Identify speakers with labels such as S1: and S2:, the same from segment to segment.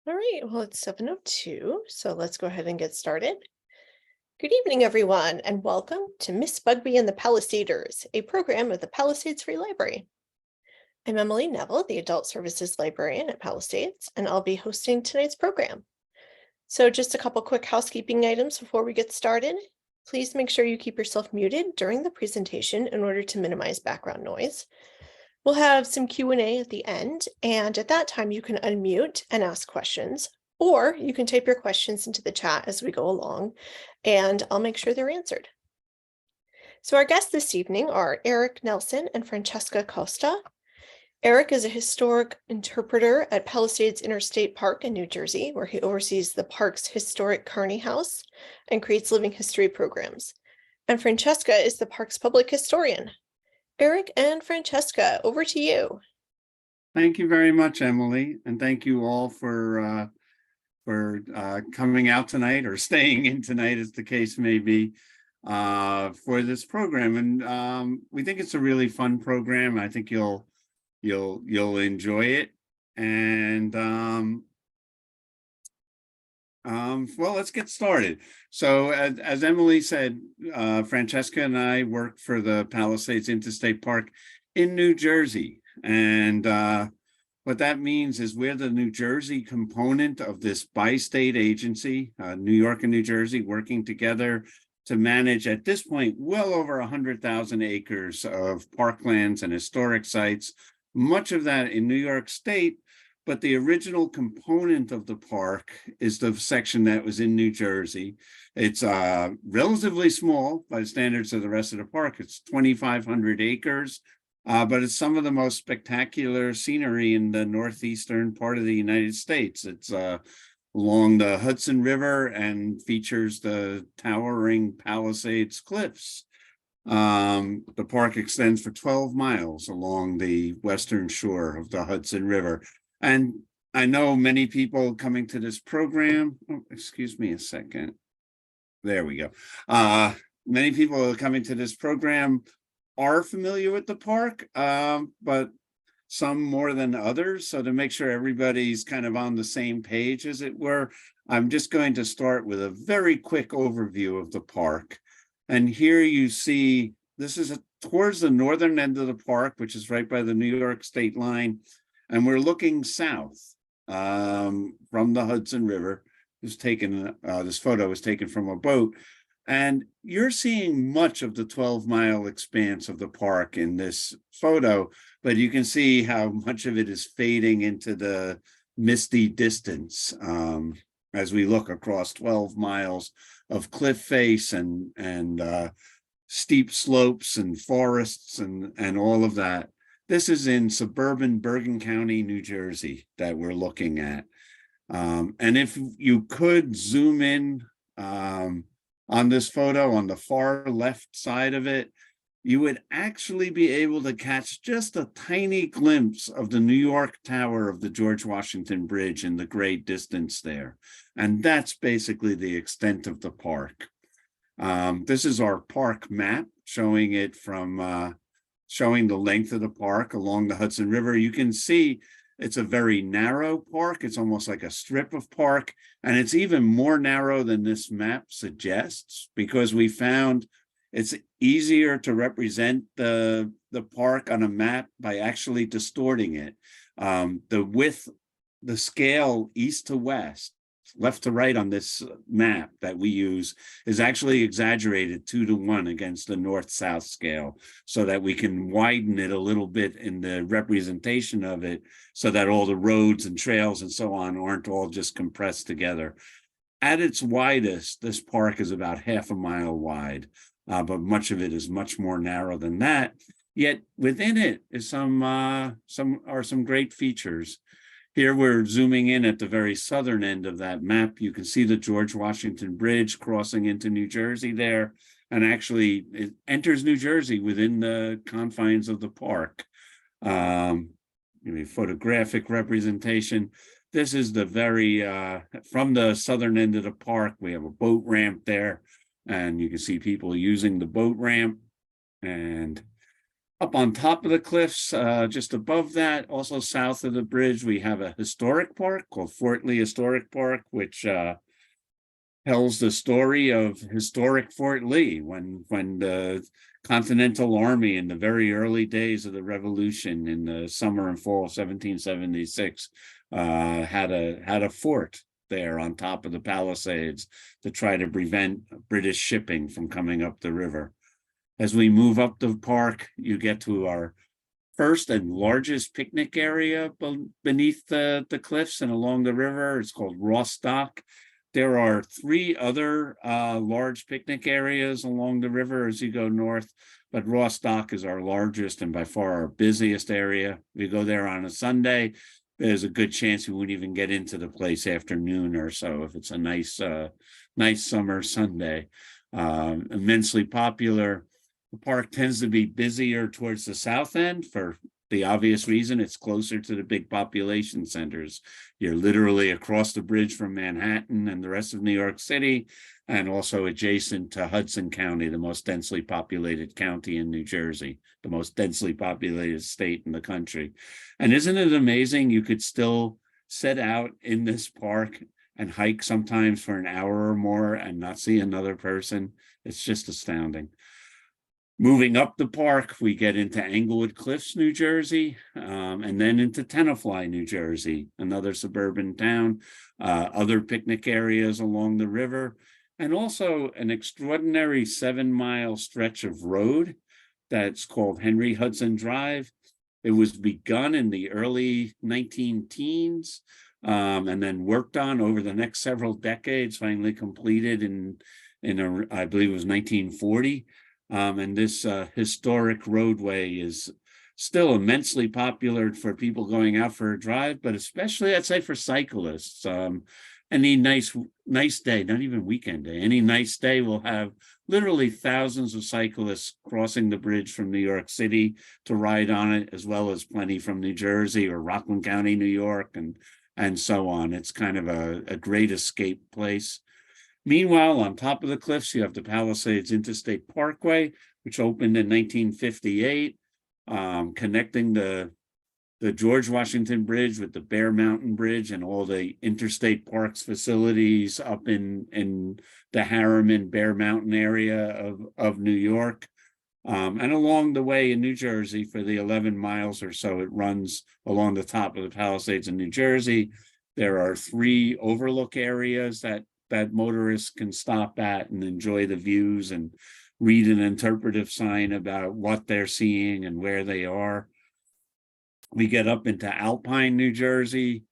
S1: All right, well, it's 7:02, so let's go ahead and get started. Good evening, everyone, and welcome to Miss Bugbee and the Palisaders, a program of the Palisades Free Library. I'm Emily Neville, the Adult Services Librarian at Palisades, and I'll be hosting tonight's program. So just a couple quick housekeeping items before we get started. Please make sure you keep yourself muted during the presentation in order to minimize background noise. We'll have some Q&A at the end, and at that time you can unmute and ask questions, or you can type your questions into the chat as we go along, and I'll make sure they're answered. So our guests this evening are Eric Nelsen and Francesca Costa. Eric is a historic interpreter at Palisades Interstate Park in New Jersey, where he oversees the park's historic Carney House and creates living history programs. And Francesca is the park's public historian. Eric and Francesca, over to you.
S2: Thank you very much, Emily, and thank you all for coming out tonight or staying in tonight, as the case may be, for this program. And we think it's a really fun program. I think you'll enjoy it. And well, let's get started. So as Emily said, Francesca and I work for the Palisades Interstate Park in New Jersey. And what that means is we're the New Jersey component of this bi-state agency, New York and New Jersey, working together to manage, at this point, well over 100,000 acres of parklands and historic sites, much of that in New York State. But the original component of the park is the section that was in New Jersey. It's relatively small by the standards of the rest of the park. It's 2,500 acres, but it's some of the most spectacular scenery in the northeastern part of the United States. It's along the Hudson River and features the towering Palisades cliffs. The park extends for 12 miles along the western shore of the Hudson River. And I know many people coming to this program, excuse me a second. There we go. Many people coming to this program are familiar with the park, but some more than others. So to make sure everybody's kind of on the same page, as it were, I'm just going to start with a very quick overview of the park. And here you see, this is towards the northern end of the park, which is right by the New York state line. And we're looking south from the Hudson River. This photo was taken from a boat. And you're seeing much of the 12-mile expanse of the park in this photo, but you can see how much of it is fading into the misty distance as we look across 12 miles of cliff face and steep slopes and forests and all of that. This is in suburban Bergen County, New Jersey, that we're looking at. And if you could zoom in on this photo on the far left side of it, you would actually be able to catch just a tiny glimpse of the New York Tower of the George Washington Bridge in the great distance there. And that's basically the extent of the park. This is our park map showing it from showing the length of the park along the Hudson River. You can see it's a very narrow park. It's almost like a strip of park. And it's even more narrow than this map suggests, because we found it's easier to represent the park on a map by actually distorting it. The width, the scale east to west, left to right on this map that we use is actually exaggerated 2-to-1 against the north-south scale, so that we can widen it a little bit in the representation of it, so that all the roads and trails and so on aren't all just compressed together. At its widest, this park is about half a mile wide, but much of it is much more narrow than that. Yet within it is some great features. Here we're zooming in at the very southern end of that map. You can see the George Washington Bridge crossing into New Jersey there, and actually it enters New Jersey within the confines of the park. Photographic representation. This is the very, from the southern end of the park, we have a boat ramp there, and you can see people using the boat ramp. And Up on top of the cliffs, just above that, also south of the bridge, we have a historic park called Fort Lee Historic Park, which tells the story of historic Fort Lee when the Continental Army in the very early days of the Revolution in the summer and fall of 1776 had a fort there on top of the Palisades to try to prevent British shipping from coming up the river. As we move up the park, you get to our first and largest picnic area beneath the cliffs and along the river. It's called Ross Dock. There are 3 other large picnic areas along the river as you go north, but Ross Dock is our largest and by far our busiest area. If you go there on a Sunday, there's a good chance you won't even get into the place after noon or so if it's a nice summer Sunday. Immensely popular. The park tends to be busier towards the south end for the obvious reason it's closer to the big population centers. You're literally across the bridge from Manhattan and the rest of New York City, and also adjacent to Hudson County, the most densely populated county in New Jersey, the most densely populated state in the country. And isn't it amazing you could still set out in this park and hike sometimes for an hour or more and not see another person? It's just astounding. Moving up the park, we get into Englewood Cliffs, New Jersey, and then into Tenafly, New Jersey, another suburban town, other picnic areas along the river, and also an extraordinary 7-mile stretch of road that's called Henry Hudson Drive. It was begun in the early 19-teens and then worked on over the next several decades, finally completed in I believe it was 1940. And this historic roadway is still immensely popular for people going out for a drive, but especially I'd say for cyclists. Any nice day, not even weekend day, any nice day will have literally thousands of cyclists crossing the bridge from New York City to ride on it, as well as plenty from New Jersey or Rockland County, New York, and so on. It's kind of a great escape place. Meanwhile, on top of the cliffs, you have the Palisades Interstate Parkway, which opened in 1958, connecting the George Washington Bridge with the Bear Mountain Bridge and all the interstate parks facilities up in the Harriman Bear Mountain area of New York. And along the way in New Jersey, for the 11 miles or so it runs along the top of the Palisades in New Jersey, there are 3 overlook areas that motorists can stop at and enjoy the views and read an interpretive sign about what they're seeing and where they are. We get up into Alpine, New Jersey,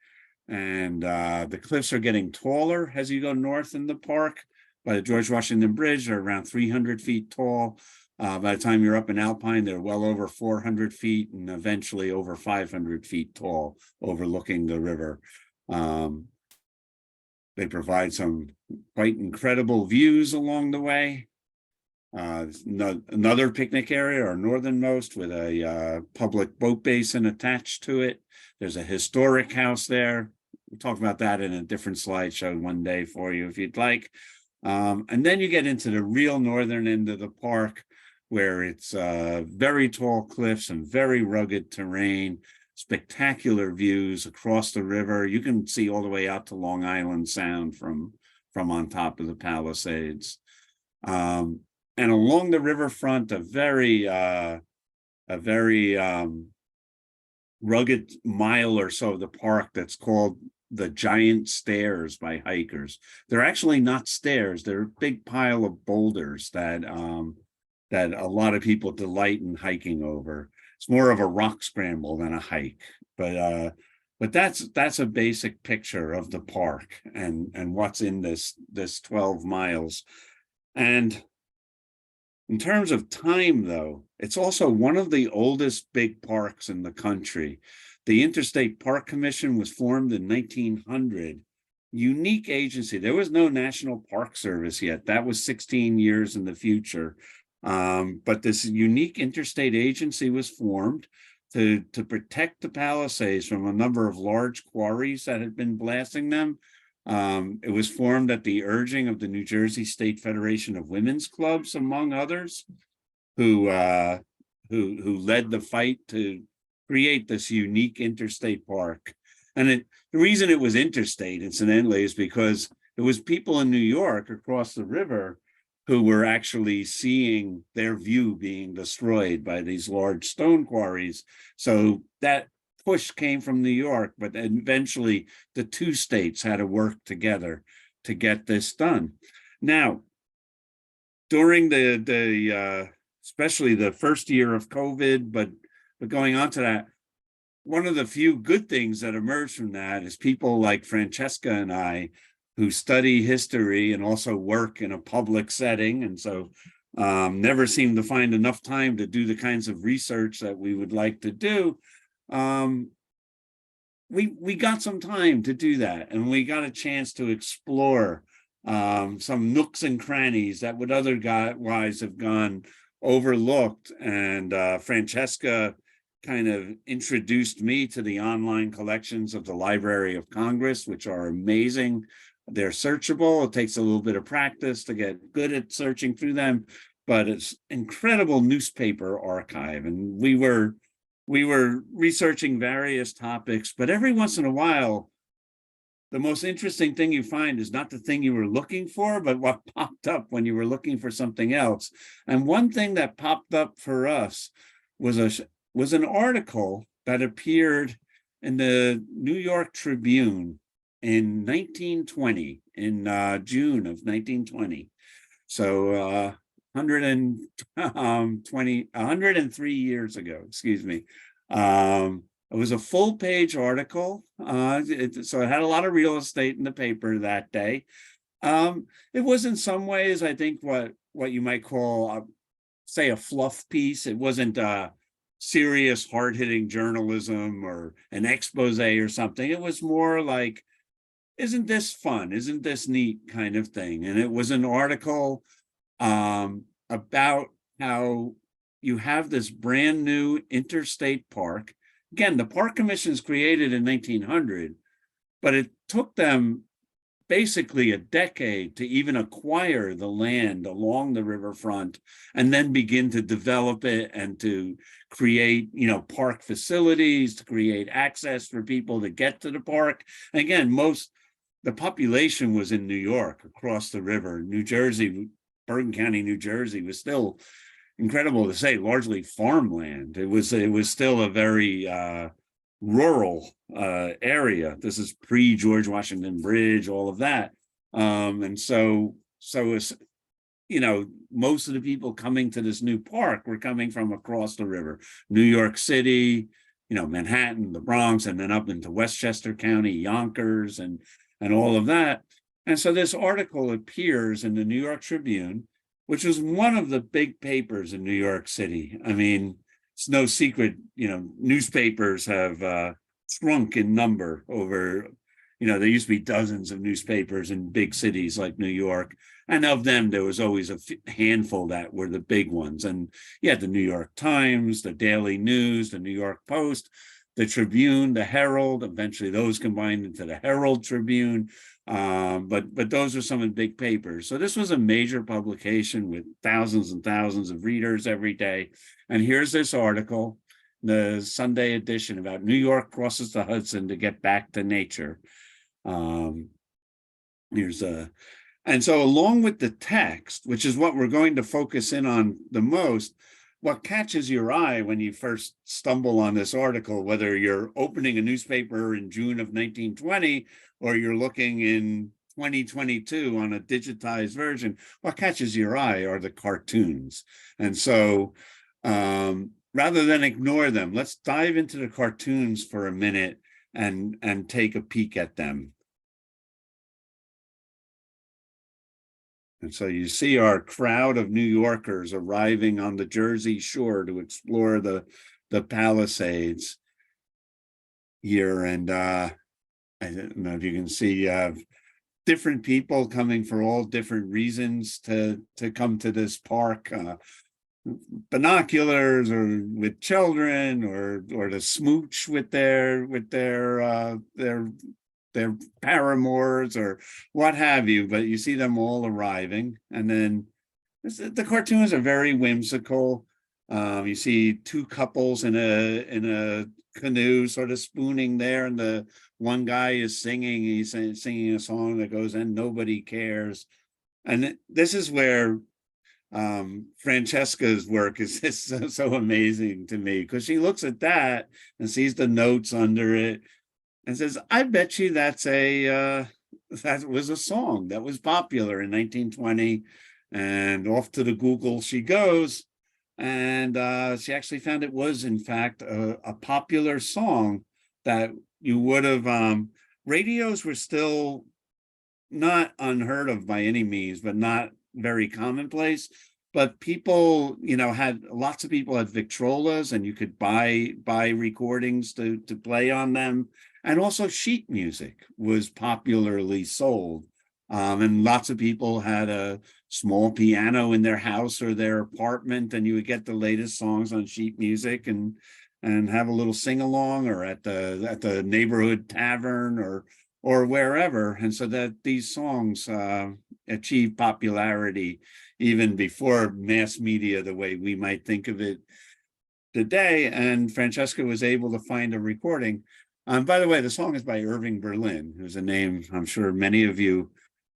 S2: and the cliffs are getting taller as you go north in the park. By the George Washington Bridge, they're around 300 feet tall. By the time you're up in Alpine, they're well over 400 feet and eventually over 500 feet tall, overlooking the river. They provide some quite incredible views along the way. Another picnic area, our northernmost, with a public boat basin attached to it. There's a historic house there. We'll talk about that in a different slideshow one day for you if you'd like. And then you get into the real northern end of the park, where it's very tall cliffs and very rugged terrain. Spectacular views across the river. You can see all the way out to Long Island Sound from on top of the Palisades. And along the riverfront, a very rugged mile or so of the park that's called the Giant Stairs by hikers. They're actually not stairs. They're a big pile of boulders that a lot of people delight in hiking over. It's more of a rock scramble than a hike, but that's a basic picture of the park and what's in this 12 miles. And in terms of time, though, it's also one of the oldest big parks in the country. The Interstate Park Commission was formed in 1900. Unique agency. There was no National Park Service yet. That was 16 years in the future. But this unique interstate agency was formed to protect the Palisades from a number of large quarries that had been blasting them. It was formed at the urging of the New Jersey State Federation of Women's Clubs, among others, who who led the fight to create this unique interstate park. And the reason it was interstate, incidentally, is because it was people in New York across the river who were actually seeing their view being destroyed by these large stone quarries. So that push came from New York, but eventually the two states had to work together to get this done. Now, during the especially the first year of COVID, but going on to that, one of the few good things that emerged from that is people like Francesca and I, who study history and also work in a public setting, and so never seem to find enough time to do the kinds of research that we would like to do. We got some time to do that, and we got a chance to explore some nooks and crannies that would otherwise have gone overlooked. And Francesca kind of introduced me to the online collections of the Library of Congress, which are amazing. They're searchable. It takes a little bit of practice to get good at searching through them, but it's incredible newspaper archive. And we were researching various topics, but every once in a while, the most interesting thing you find is not the thing you were looking for, but what popped up when you were looking for something else. And one thing that popped up for us was an article that appeared in the New York Tribune in 1920, in June of 1920. So 103 years ago, excuse me. It was a full-page article, so it had a lot of real estate in the paper that day. It was in some ways, I think, what you might call, say, a fluff piece. It wasn't serious, hard-hitting journalism or an expose or something. It was more like, isn't this fun? Isn't this neat kind of thing? And it was an article about how you have this brand new interstate park. Again, the Park Commission is created in 1900, but it took them basically a decade to even acquire the land along the riverfront and then begin to develop it and to create, park facilities, to create access for people to get to the park. And again, the population was in New York across the river. New Jersey, Bergen County, New Jersey was still, incredible to say, largely farmland. It was still a very rural area. This is pre-George Washington Bridge, all of that. And so it's, most of the people coming to this new park were coming from across the river, New York City, Manhattan, the Bronx, and then up into Westchester County, Yonkers, and all of that. And so this article appears in the New York Tribune, which was one of the big papers in New York City. I mean, it's no secret, newspapers have shrunk in number over, there used to be dozens of newspapers in big cities like New York. And of them, there was always a handful that were the big ones. And yeah, the New York Times, the Daily News, the New York Post, the Tribune, the Herald, eventually those combined into the Herald Tribune. But those are some of the big papers. So this was a major publication with thousands and thousands of readers every day. And here's this article, the Sunday edition, about New York crosses the Hudson to get back to nature. And so along with the text, which is what we're going to focus in on the most, what catches your eye when you first stumble on this article, whether you're opening a newspaper in June of 1920 or you're looking in 2022 on a digitized version, what catches your eye are the cartoons. And so rather than ignore them, let's dive into the cartoons for a minute and take a peek at them. And so you see our crowd of New Yorkers arriving on the Jersey shore to explore the Palisades here. And I don't know if you can see different people coming for all different reasons to come to this park. Binoculars, or with children, or to smooch with their paramours or what have you, but you see them all arriving. And then the cartoons are very whimsical. You see two couples in a canoe sort of spooning there, and the one guy is singing. He's singing a song that goes, "And nobody cares." And this is where Francesca's work is just so amazing to me, because she looks at that and sees the notes under it and says, "I bet you that's that was a song that was popular in 1920." And off to the Google she goes, and she actually found it was in fact a popular song that you would have. Radios were still not unheard of by any means, but not very commonplace. But people, had lots of people had Victrolas, and you could buy recordings to play on them. And also sheet music was popularly sold. And lots of people had a small piano in their house or their apartment, and you would get the latest songs on sheet music and have a little sing along, or at the neighborhood tavern or wherever. And so that these songs achieved popularity even before mass media, the way we might think of it today. And Francesca was able to find a recording. By the way, the song is by Irving Berlin, who's a name I'm sure many of you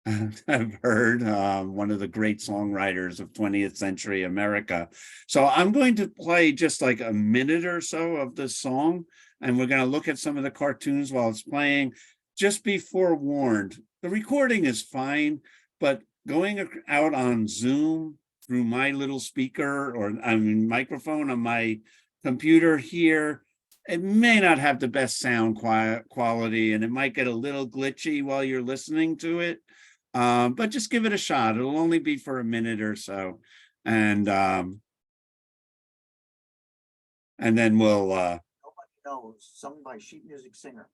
S2: have heard, one of the great songwriters of 20th century America. So I'm going to play just like a minute or so of this song, and we're going to look at some of the cartoons while it's playing. Just be forewarned, the recording is fine, but going out on Zoom through my little speaker or microphone on my computer here, it may not have the best sound quality, and it might get a little glitchy while you're listening to it. But just give it a shot. It'll only be for a minute or so. And then we'll
S3: Nobody knows, sung by sheet music singer.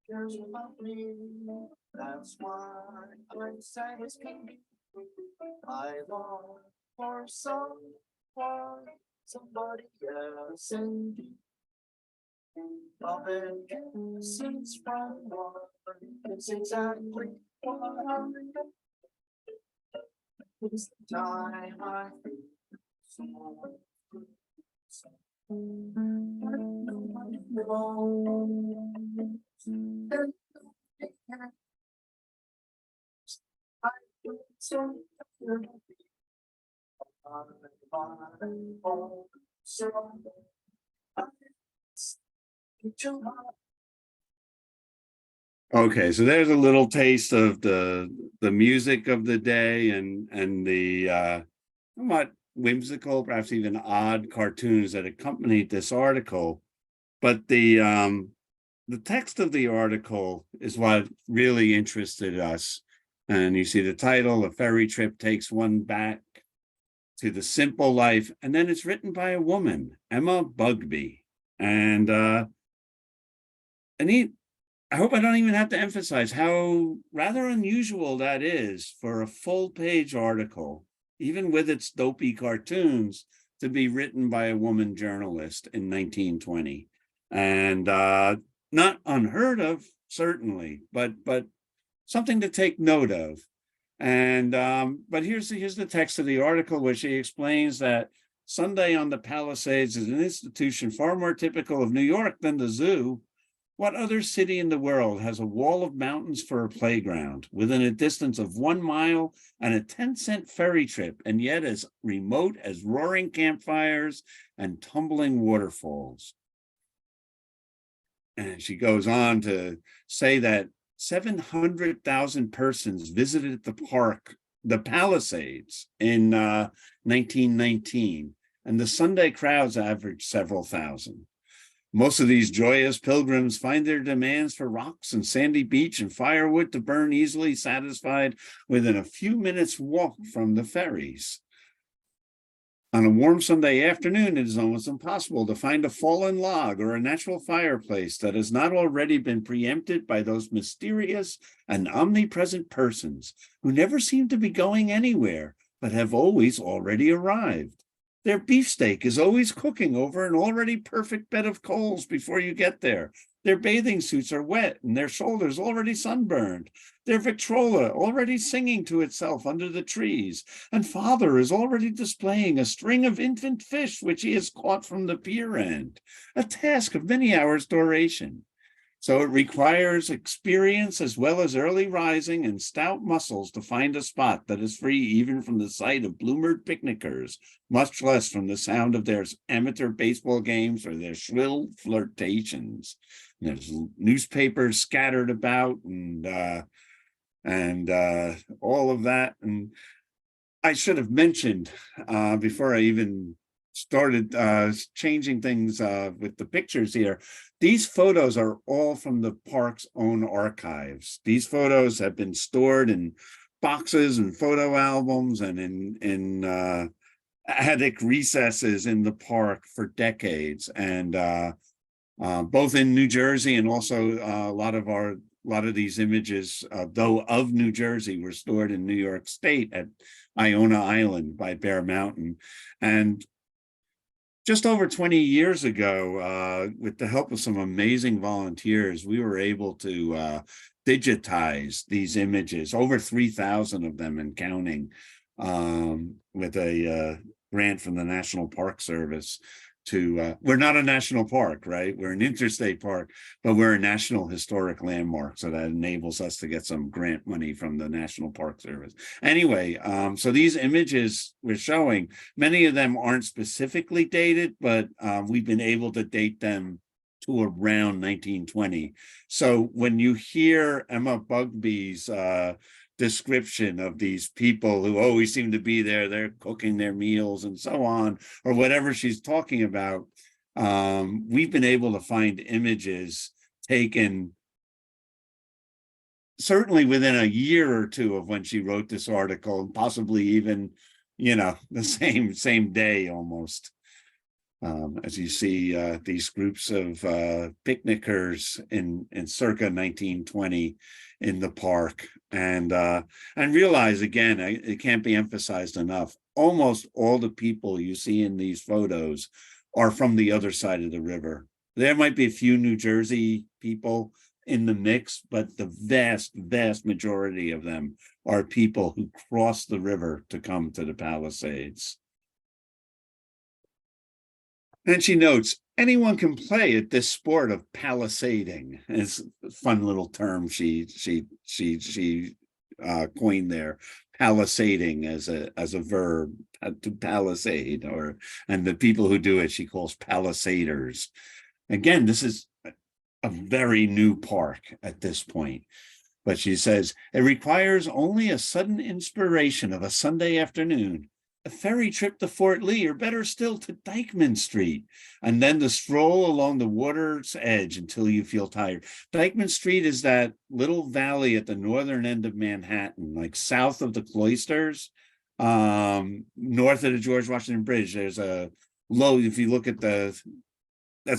S3: Cares about me, that's why I'm sad as can be. I long for someone, somebody else indeed. Love and kisses from one, it's exactly what I need. It's the time I feel so.
S2: Okay, so there's a little taste of the music of the day and the somewhat whimsical, perhaps even odd cartoons that accompanied this article. But the text of the article is what really interested us. And you see the title, "A Ferry Trip Takes One Back to the Simple Life." And then it's written by a woman, Emma Bugbee. And I hope I don't even have to emphasize how rather unusual that is for a full page article, even with its dopey cartoons, to be written by a woman journalist in 1920. And not unheard of, certainly, but something to take note of. And but here's the text of the article, where she explains that Sunday on the Palisades is an institution far more typical of New York than the zoo. What other city in the world has a wall of mountains for a playground within a distance of 1 mile and a 10-cent ferry trip, and yet as remote as roaring campfires and tumbling waterfalls? And she goes on to say that 700,000 persons visited the park, the Palisades, in 1919, and the Sunday crowds averaged several thousand. Most of these joyous pilgrims find their demands for rocks and sandy beach and firewood to burn easily satisfied within a few minutes' walk from the ferries. On a warm Sunday afternoon, it is almost impossible to find a fallen log or a natural fireplace that has not already been preempted by those mysterious and omnipresent persons who never seem to be going anywhere, but have always already arrived. Their beefsteak is always cooking over an already perfect bed of coals before you get there. Their bathing suits are wet and their shoulders already sunburned. Their Victrola already singing to itself under the trees, and father is already displaying a string of infant fish which he has caught from the pier end, a task of many hours' duration. So it requires experience as well as early rising and stout muscles to find a spot that is free even from the sight of bloomered picnickers, much less from the sound of their amateur baseball games or their shrill flirtations. There's newspapers scattered about and all of that. And I should have mentioned before I even started changing things with the pictures here, these photos are all from the park's own archives. These photos have been stored in boxes and photo albums and in attic recesses in the park for decades. And both in New Jersey and also a lot of these images, though of New Jersey, were stored in New York State at Iona Island by Bear Mountain. And just over 20 years ago, with the help of some amazing volunteers, we were able to digitize these images, over 3,000 of them and counting, with a grant from the National Park Service. We're not a national park, right? We're an interstate park, but we're a national historic landmark. So that enables us to get some grant money from the National Park Service. Anyway, so these images we're showing, many of them aren't specifically dated, but we've been able to date them to around 1920. So when you hear Emma Bugbee's description of these people who always seem to be there, they're cooking their meals and so on, or whatever she's talking about, we've been able to find images taken certainly within a year or two of when she wrote this article, and possibly even, the same day almost. As you see these groups of picnickers in circa 1920 in the park, and realize again, it can't be emphasized enough, almost all the people you see in these photos are from the other side of the river. There might be a few New Jersey people in the mix, but the vast majority of them are people who cross the river to come to the Palisades. And she notes, anyone can play at this sport of palisading. It's a fun little term she coined there, palisading as a verb, to palisade, and the people who do it she calls palisaders. Again, this is a very new park at this point. But she says, it requires only a sudden inspiration of a Sunday afternoon, a ferry trip to Fort Lee, or better still to Dyckman Street, and then the stroll along the water's edge until you feel tired. Dyckman Street is that little valley at the northern end of Manhattan, like south of the Cloisters, north of the George Washington Bridge. There's a low, if you look at that's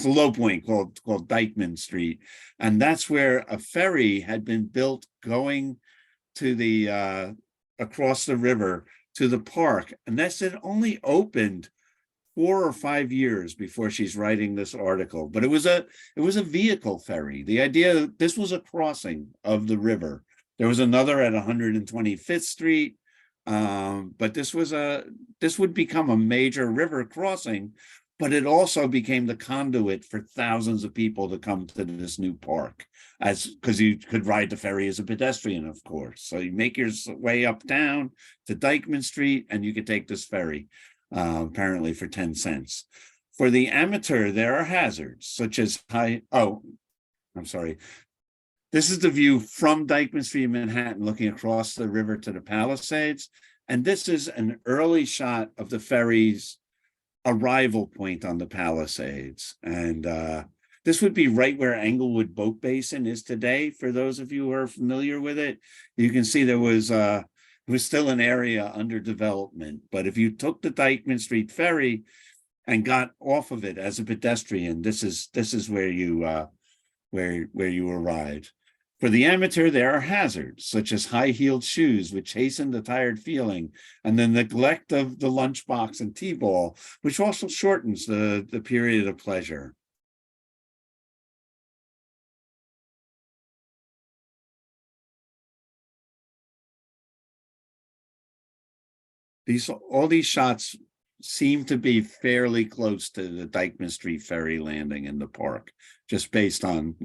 S2: a low point called Dyckman Street. And that's where a ferry had been built going to the across the river to the park, and that's it only opened 4 or 5 years before she's writing this article. But it was a vehicle ferry. The idea that this was a crossing of the river. There was another at 125th Street, but this would become a major river crossing. But it also became the conduit for thousands of people to come to this new park, because you could ride the ferry as a pedestrian, of course. So you make your way uptown to Dyckman Street, and you could take this ferry, apparently for 10 cents. For the amateur, there are hazards, such as This is the view from Dyckman Street in Manhattan, looking across the river to the Palisades. And this is an early shot of the ferry's arrival point on the Palisades. And this would be right where Englewood Boat Basin is today. For those of you who are familiar with it, you can see there was It was still an area under development, but if you took the Dyckman Street ferry and got off of it as a pedestrian, this is where you arrived. For the amateur, there are hazards such as high-heeled shoes, which hasten the tired feeling, and the neglect of the lunchbox and T-ball, which also shortens the period of pleasure. All these shots seem to be fairly close to the Dyckman Street ferry landing in the park, just based on,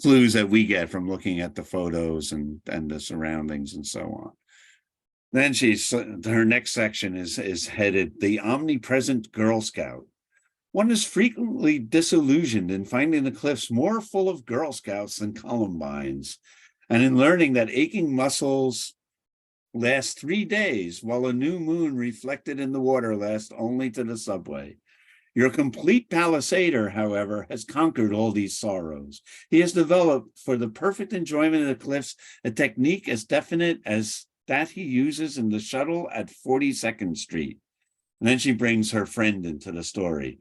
S2: clues that we get from looking at the photos and the surroundings and so on. Then her next section is headed "The Omnipresent Girl Scout." One is frequently disillusioned in finding the cliffs more full of Girl Scouts than Columbines, and in learning that aching muscles last 3 days, while a new moon reflected in the water lasts only to the subway. Your complete Palisader, however, has conquered all these sorrows. He has developed, for the perfect enjoyment of the cliffs, a technique as definite as that he uses in the shuttle at 42nd Street. And then she brings her friend into the story.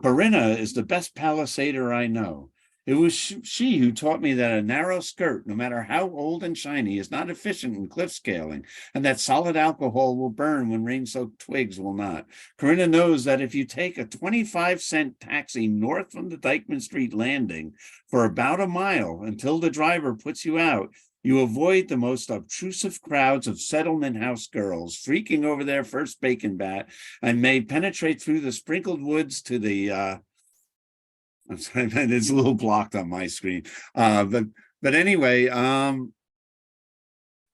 S2: Corinna is the best Palisader I know. It was she who taught me that a narrow skirt, no matter how old and shiny, is not efficient in cliff scaling, and that solid alcohol will burn when rain-soaked twigs will not. Corinna knows that if you take a 25-cent taxi north from the Dyckman Street landing for about a mile until the driver puts you out, you avoid the most obtrusive crowds of settlement house girls freaking over their first bacon bat and may penetrate through the sprinkled woods to the I'm sorry, it's a little blocked on my screen. But anyway, I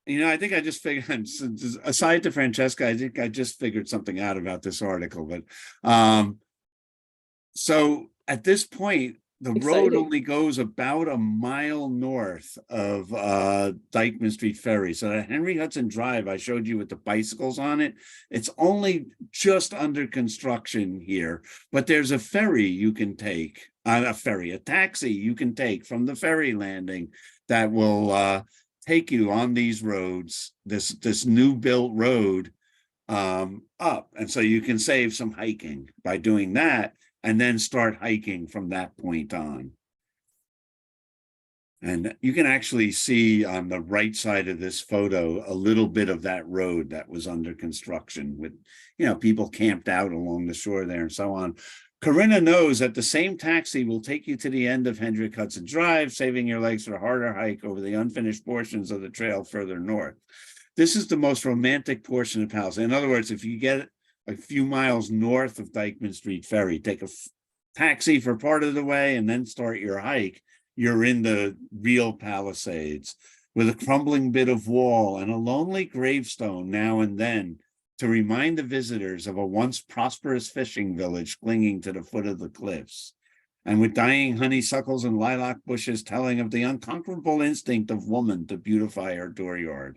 S2: think I just figured, aside to Francesca, I think I just figured something out about this article. But so at this point, the road only goes about a mile north of Dyckman Street Ferry. So that Henry Hudson Drive I showed you with the bicycles on it, it's only just under construction here. But there's a ferry you can take, a taxi you can take from the ferry landing that will take you on these roads, this new built road up. And so you can save some hiking by doing that, and then start hiking from that point on. And you can actually see on the right side of this photo a little bit of that road that was under construction with, people camped out along the shore there and so on. Corinna knows that the same taxi will take you to the end of Hendrick Hudson Drive, saving your legs for a harder hike over the unfinished portions of the trail further north. This is the most romantic portion of Palisades. In other words, if you get a few miles north of Dyckman Street Ferry, take a taxi for part of the way and then start your hike, you're in the real Palisades with a crumbling bit of wall and a lonely gravestone now and then to remind the visitors of a once prosperous fishing village clinging to the foot of the cliffs, and with dying honeysuckles and lilac bushes telling of the unconquerable instinct of woman to beautify her dooryard.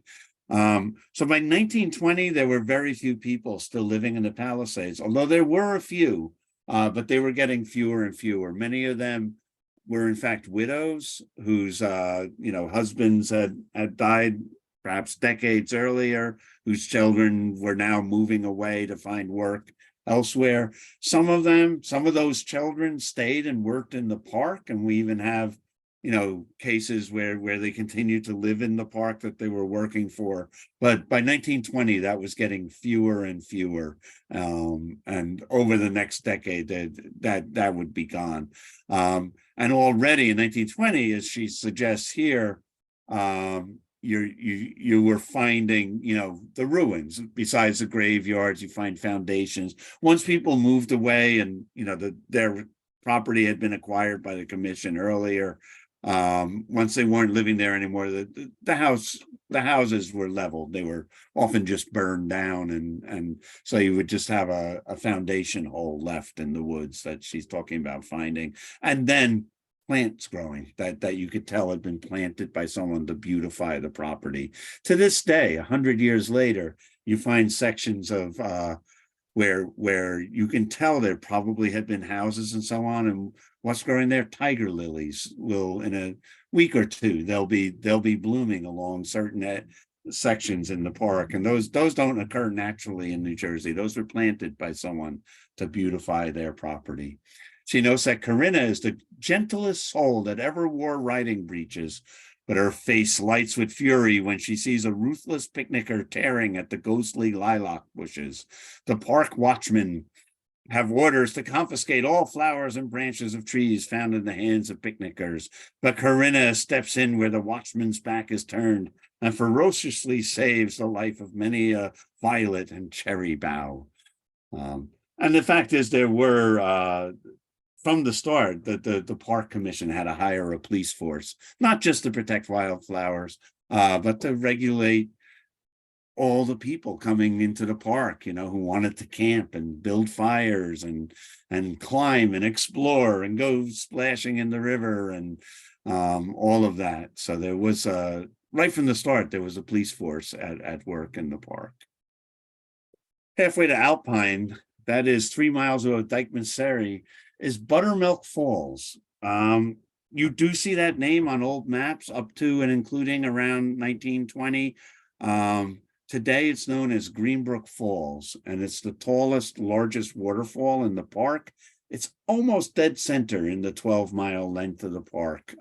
S2: So by 1920, there were very few people still living in the Palisades, although there were a few, but they were getting fewer and fewer. Many of them were in fact widows whose husbands had died perhaps decades earlier, whose children were now moving away to find work elsewhere. Some of those children stayed and worked in the park, and we even have cases where they continued to live in the park that they were working for. But by 1920, that was getting fewer and fewer. And over the next decade, that would be gone. And already in 1920, as she suggests here, you were finding, the ruins. Besides the graveyards, you find foundations. Once people moved away and, their property had been acquired by the commission earlier, once they weren't living there anymore, the houses were leveled. They were often just burned down, and so you would just have a foundation hole left in the woods that she's talking about finding, and then plants growing that you could tell had been planted by someone to beautify the property. To this day, 100 years later, you find sections of where you can tell there probably had been houses and so on, and what's growing there? Tiger lilies will, in a week or two, they'll be blooming along certain sections in the park, and those don't occur naturally in New Jersey. Those were planted by someone to beautify their property. She notes that Corinna is the gentlest soul that ever wore riding breeches, but her face lights with fury when she sees a ruthless picnicker tearing at the ghostly lilac bushes. The park watchmen have orders to confiscate all flowers and branches of trees found in the hands of picnickers, but Corinna steps in where the watchman's back is turned and ferociously saves the life of many a violet and cherry bough. And the fact is, there were from the start, the park commission had to hire a police force, not just to protect wildflowers, but to regulate all the people coming into the park, who wanted to camp and build fires and climb and explore and go splashing in the river and all of that. So there was right from the start, there was a police force at work in the park. Halfway to Alpine, that is 3 miles of Dykeman's Ferry, is Buttermilk Falls. You do see that name on old maps up to and including around 1920. Today it's known as Greenbrook Falls, and it's the tallest, largest waterfall in the park. It's almost dead center in the 12-mile length of the park.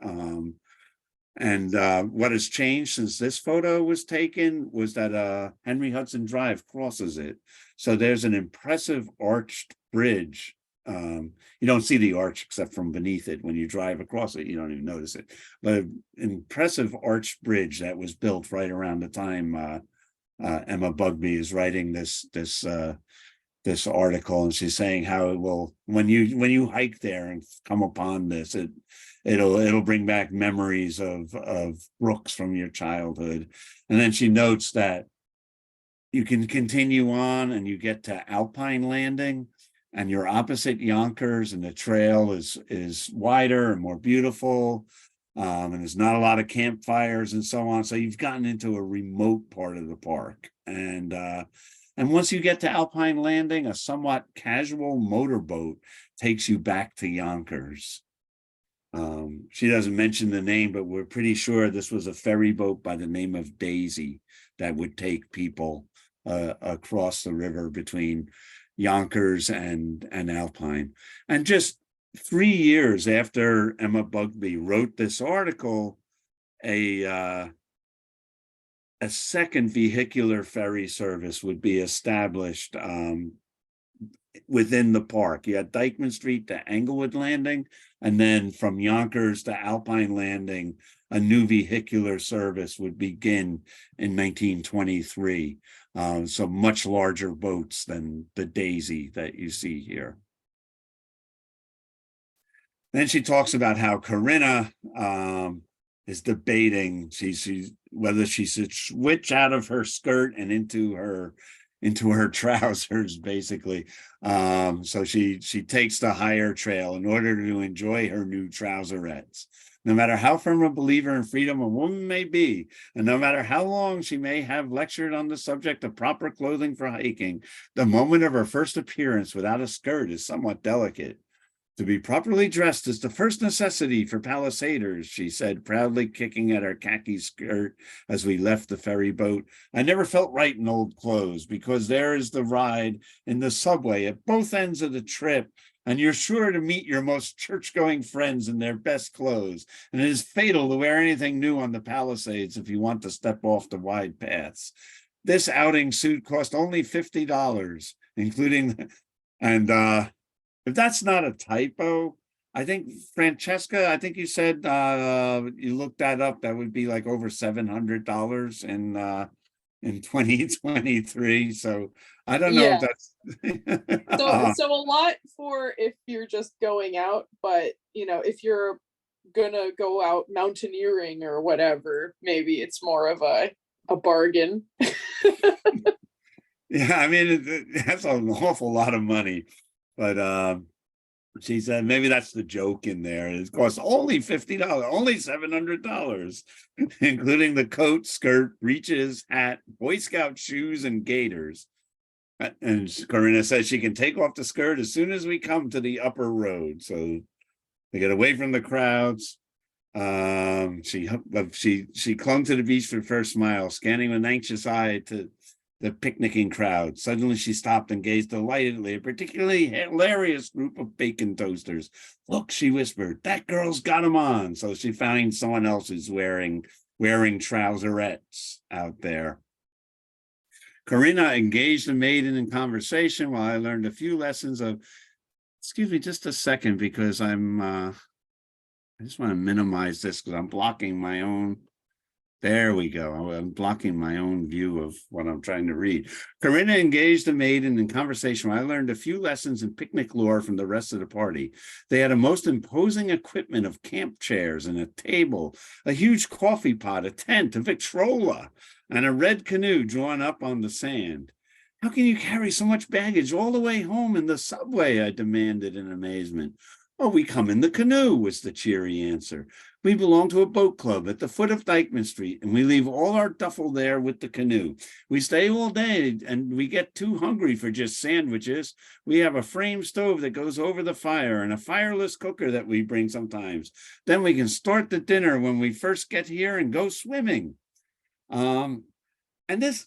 S2: And what has changed since this photo was taken was that Henry Hudson Drive crosses it. So there's an impressive arched bridge. You don't see the arch except from beneath it. When you drive across it, you don't even notice it. But an impressive arched bridge that was built right around the time Emma Bugbee is writing this article, and she's saying how it will, when you hike there and come upon this, it'll bring back memories of brooks from your childhood. And then she notes that you can continue on and you get to Alpine Landing, and you're opposite Yonkers, and the trail is wider and more beautiful. And there's not a lot of campfires and so on. So you've gotten into a remote part of the park. And once you get to Alpine Landing, a somewhat casual motorboat takes you back to Yonkers. She doesn't mention the name, but we're pretty sure this was a ferry boat by the name of Daisy that would take people across the river between Yonkers and Alpine. And just 3 years after Emma Bugbee wrote this article, a second vehicular ferry service would be established within the park. You had Dykeman Street to Englewood Landing, and then from Yonkers to Alpine Landing, a new vehicular service would begin in 1923. So much larger boats than the Daisy that you see here. Then she talks about how Corinna is debating whether she should switch out of her skirt and into her trousers, basically. So she takes the higher trail in order to enjoy her new trouserettes. No matter how firm a believer in freedom a woman may be, and no matter how long she may have lectured on the subject of proper clothing for hiking, the moment of her first appearance without a skirt is somewhat delicate. To be properly dressed is the first necessity for Palisaders, she said, proudly kicking at her khaki skirt as we left the ferry boat. I never felt right in old clothes, because there is the ride in the subway at both ends of the trip, and you're sure to meet your most church-going friends in their best clothes. And it is fatal to wear anything new on the Palisades if you want to step off the wide paths. This outing suit cost only $50, including, and if that's not a typo, I think, Francesca, I think you said you looked that up. That would be like over $700 in 2023. So I don't know if that's
S4: so a lot for if you're just going out, but if you're gonna go out mountaineering or whatever, maybe it's more of a bargain.
S2: Yeah, I mean, that's an awful lot of money. But she said maybe that's the joke in there. It costs only $50, only $700, including the coat, skirt, breeches, hat, Boy Scout shoes, and gaiters. And Corinna says she can take off the skirt as soon as we come to the upper road. So they get away from the crowds. She clung to the beach for the first smile, scanning with an anxious eye to the picnicking crowd. Suddenly she stopped and gazed delightedly at a particularly hilarious group of bacon toasters. Look, she whispered, that girl's got 'em on. So she found someone else who's wearing trouserettes out there. Corinna engaged the maiden in conversation while I learned a few lessons of, excuse me just a second, because I just want to minimize this because I'm blocking my own. There we go. I'm blocking my own view of what I'm trying to read. Corinna engaged the maiden in conversation. I learned a few lessons in picnic lore from the rest of the party. They had a most imposing equipment of camp chairs and a table, a huge coffee pot, a tent, a Victrola, and a red canoe drawn up on the sand. How can you carry so much baggage all the way home in the subway? I demanded in amazement. Oh, we come in the canoe, was the cheery answer. We belong to a boat club at the foot of Dykeman Street, and we leave all our duffel there with the canoe. We stay all day, and we get too hungry for just sandwiches. We have a frame stove that goes over the fire and a fireless cooker that we bring sometimes. Then we can start the dinner when we first get here and go swimming. And this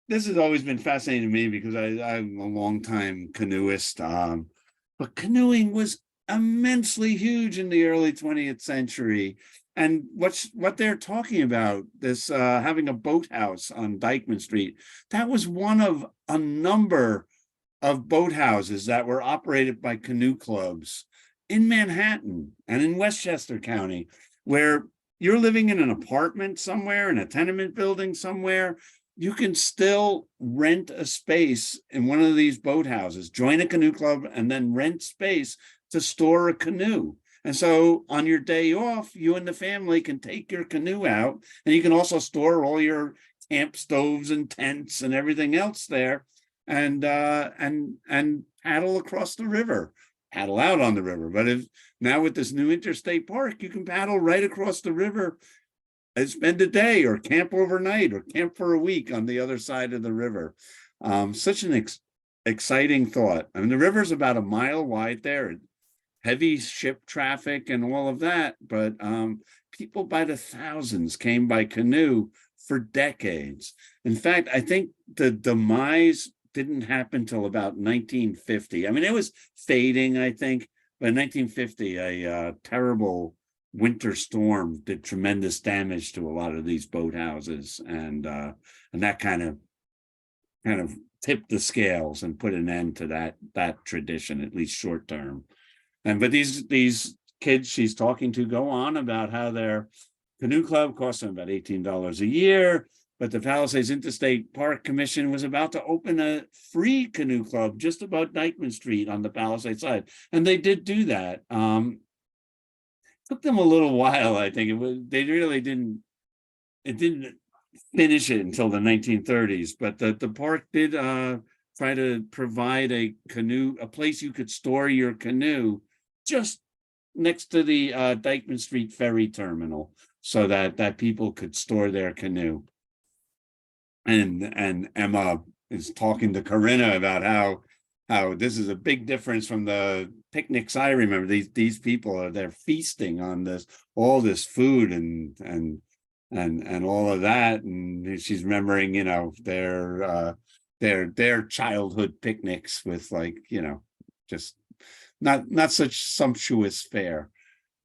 S2: has always been fascinating to me because I'm a longtime canoeist. But canoeing was immensely huge in the early 20th century. And what they're talking about, this having a boathouse on Dykeman Street, that was one of a number of boathouses that were operated by canoe clubs in Manhattan and in Westchester County, where you're living in an apartment somewhere, in a tenement building somewhere, you can still rent a space in one of these boathouses, join a canoe club, and then rent space to store a canoe. And so on your day off, you and the family can take your canoe out, and you can also store all your camp stoves and tents and everything else there, and paddle across the river, paddle out on the river. But if now with this new interstate park, you can paddle right across the river and spend a day or camp overnight or camp for a week on the other side of the river. Such an exciting thought. I mean, the river's about a mile wide there, heavy ship traffic and all of that, but people by the thousands came by canoe for decades. In fact, I think the demise didn't happen till about 1950. I mean, it was fading, I think, but in 1950, a terrible winter storm did tremendous damage to a lot of these boathouses, and that kind of tipped the scales and put an end to that tradition, at least short term. But these kids she's talking to go on about how their canoe club costs them about $18 a year, but the Palisades Interstate Park Commission was about to open a free canoe club just about Dykeman Street on the Palisades side, and they did do that. Took them a little while, I think. They really didn't finish it until the 1930s, but the park did try to provide a place you could store your canoe just next to the Dykeman Street ferry terminal, so that people could store their canoe. And Emma is talking to Corinna about how this is a big difference from the picnics I remember. These people they're feasting on all this food and all of that, and she's remembering, their childhood picnics with, like, just not such sumptuous fare.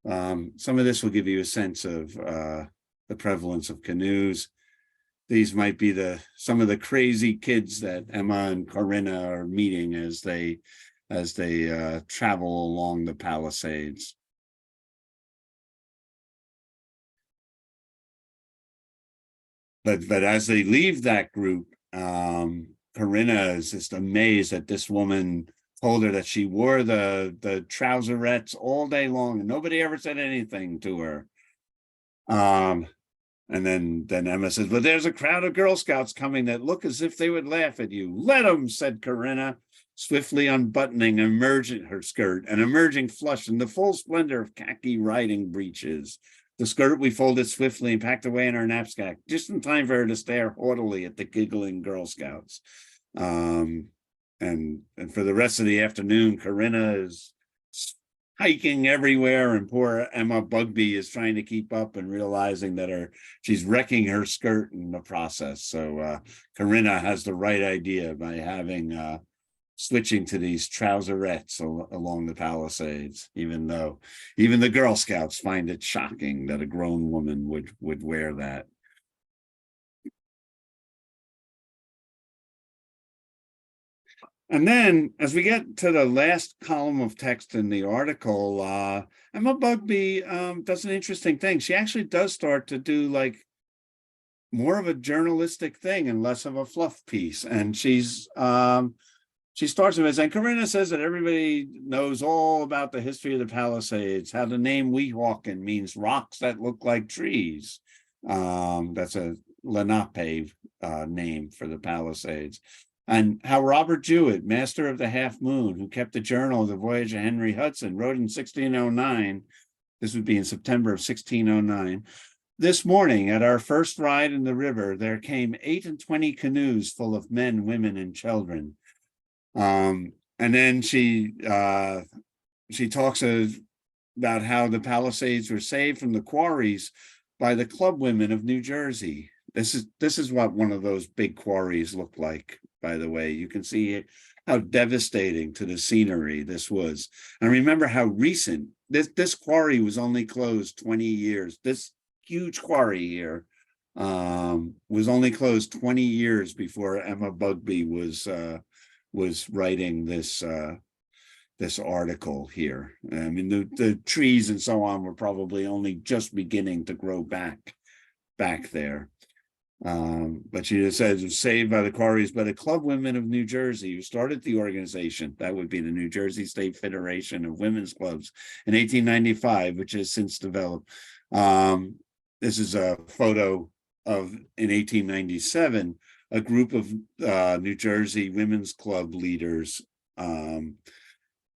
S2: Some of this will give you a sense of the prevalence of canoes. These might be some of the crazy kids that Emma and Corinna are meeting as they travel along the Palisades. But as they leave that group, Corinna is just amazed that this woman told her that she wore the trouserettes all day long, and nobody ever said anything to her. And then Emma says, "But there's a crowd of Girl Scouts coming that look as if they would laugh at you." "Let them," said Corinna, swiftly unbuttoning her skirt and emerging flushed in the full splendor of khaki riding breeches. The skirt we folded swiftly and packed away in our knapsack, just in time for her to stare haughtily at the giggling Girl Scouts. And for the rest of the afternoon, Corinna is hiking everywhere, and poor Emma Bugbee is trying to keep up and realizing that she's wrecking her skirt in the process. So Corinna has the right idea by having switching to these trouserettes along the Palisades, even though even the Girl Scouts find it shocking that a grown woman would wear that. And then as we get to the last column of text in the article, Emma Bugbee does an interesting thing. She actually does start to do like more of a journalistic thing and less of a fluff piece. And she starts with saying, Corinna says that everybody knows all about the history of the Palisades, how the name Weehawken means rocks that look like trees. That's a Lenape name for the Palisades. And how Robert Jewett, master of the Half Moon, who kept a journal of the voyage of Henry Hudson, wrote in 1609, this would be in September of 1609, this morning at our first ride in the river, there came 28 canoes full of men, women, and children. And then she talks about how the Palisades were saved from the quarries by the club women of New Jersey. This is what one of those big quarries looked like, by the way. You can see how devastating to the scenery this was. And remember how recent this quarry was only closed 20 years. This huge quarry here was only closed 20 years before Emma Bugbee was writing this article here. I mean, the trees and so on were probably only just beginning to grow back there. But she just says it was saved by the quarries by the club women of New Jersey, who started the organization. That would be the New Jersey State Federation of Women's Clubs in 1895, which has since developed. This is a photo of, in 1897, a group of New Jersey women's club leaders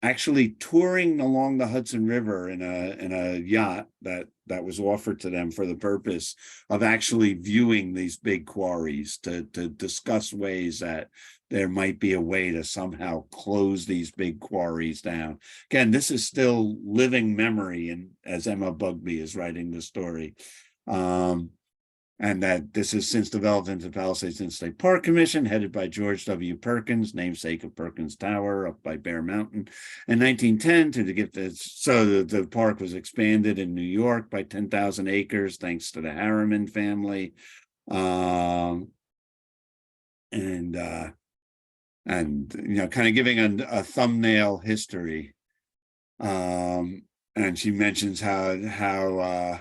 S2: actually touring along the Hudson River in a yacht that was offered to them for the purpose of actually viewing these big quarries to discuss ways that there might be a way to somehow close these big quarries down. Again, this is still living memory, and as Emma Bugbee is writing the story. And that this has since developed into the Palisades Interstate Park Commission, headed by George W. Perkins, namesake of Perkins Tower up by Bear Mountain. In 1910, the park was expanded in New York by 10,000 acres, thanks to the Harriman family. And you know, kind of giving a thumbnail history. And she mentions how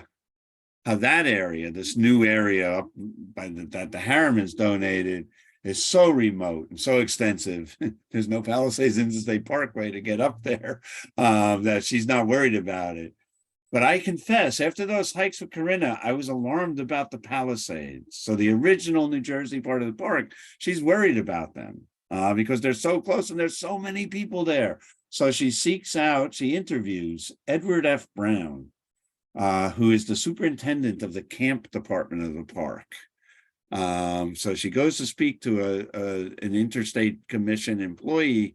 S2: that area, this new area up by that the Harrimans donated, is so remote and so extensive. There's no Palisades Interstate Parkway to get up there, that she's not worried about it. But I confess, after those hikes with Corinna, I was alarmed about the Palisades. So the original New Jersey part of the park, she's worried about them because they're so close and there's so many people there. So she interviews Edward F. Brown, who is the superintendent of the camp department of the park. So she goes to speak to an interstate commission employee.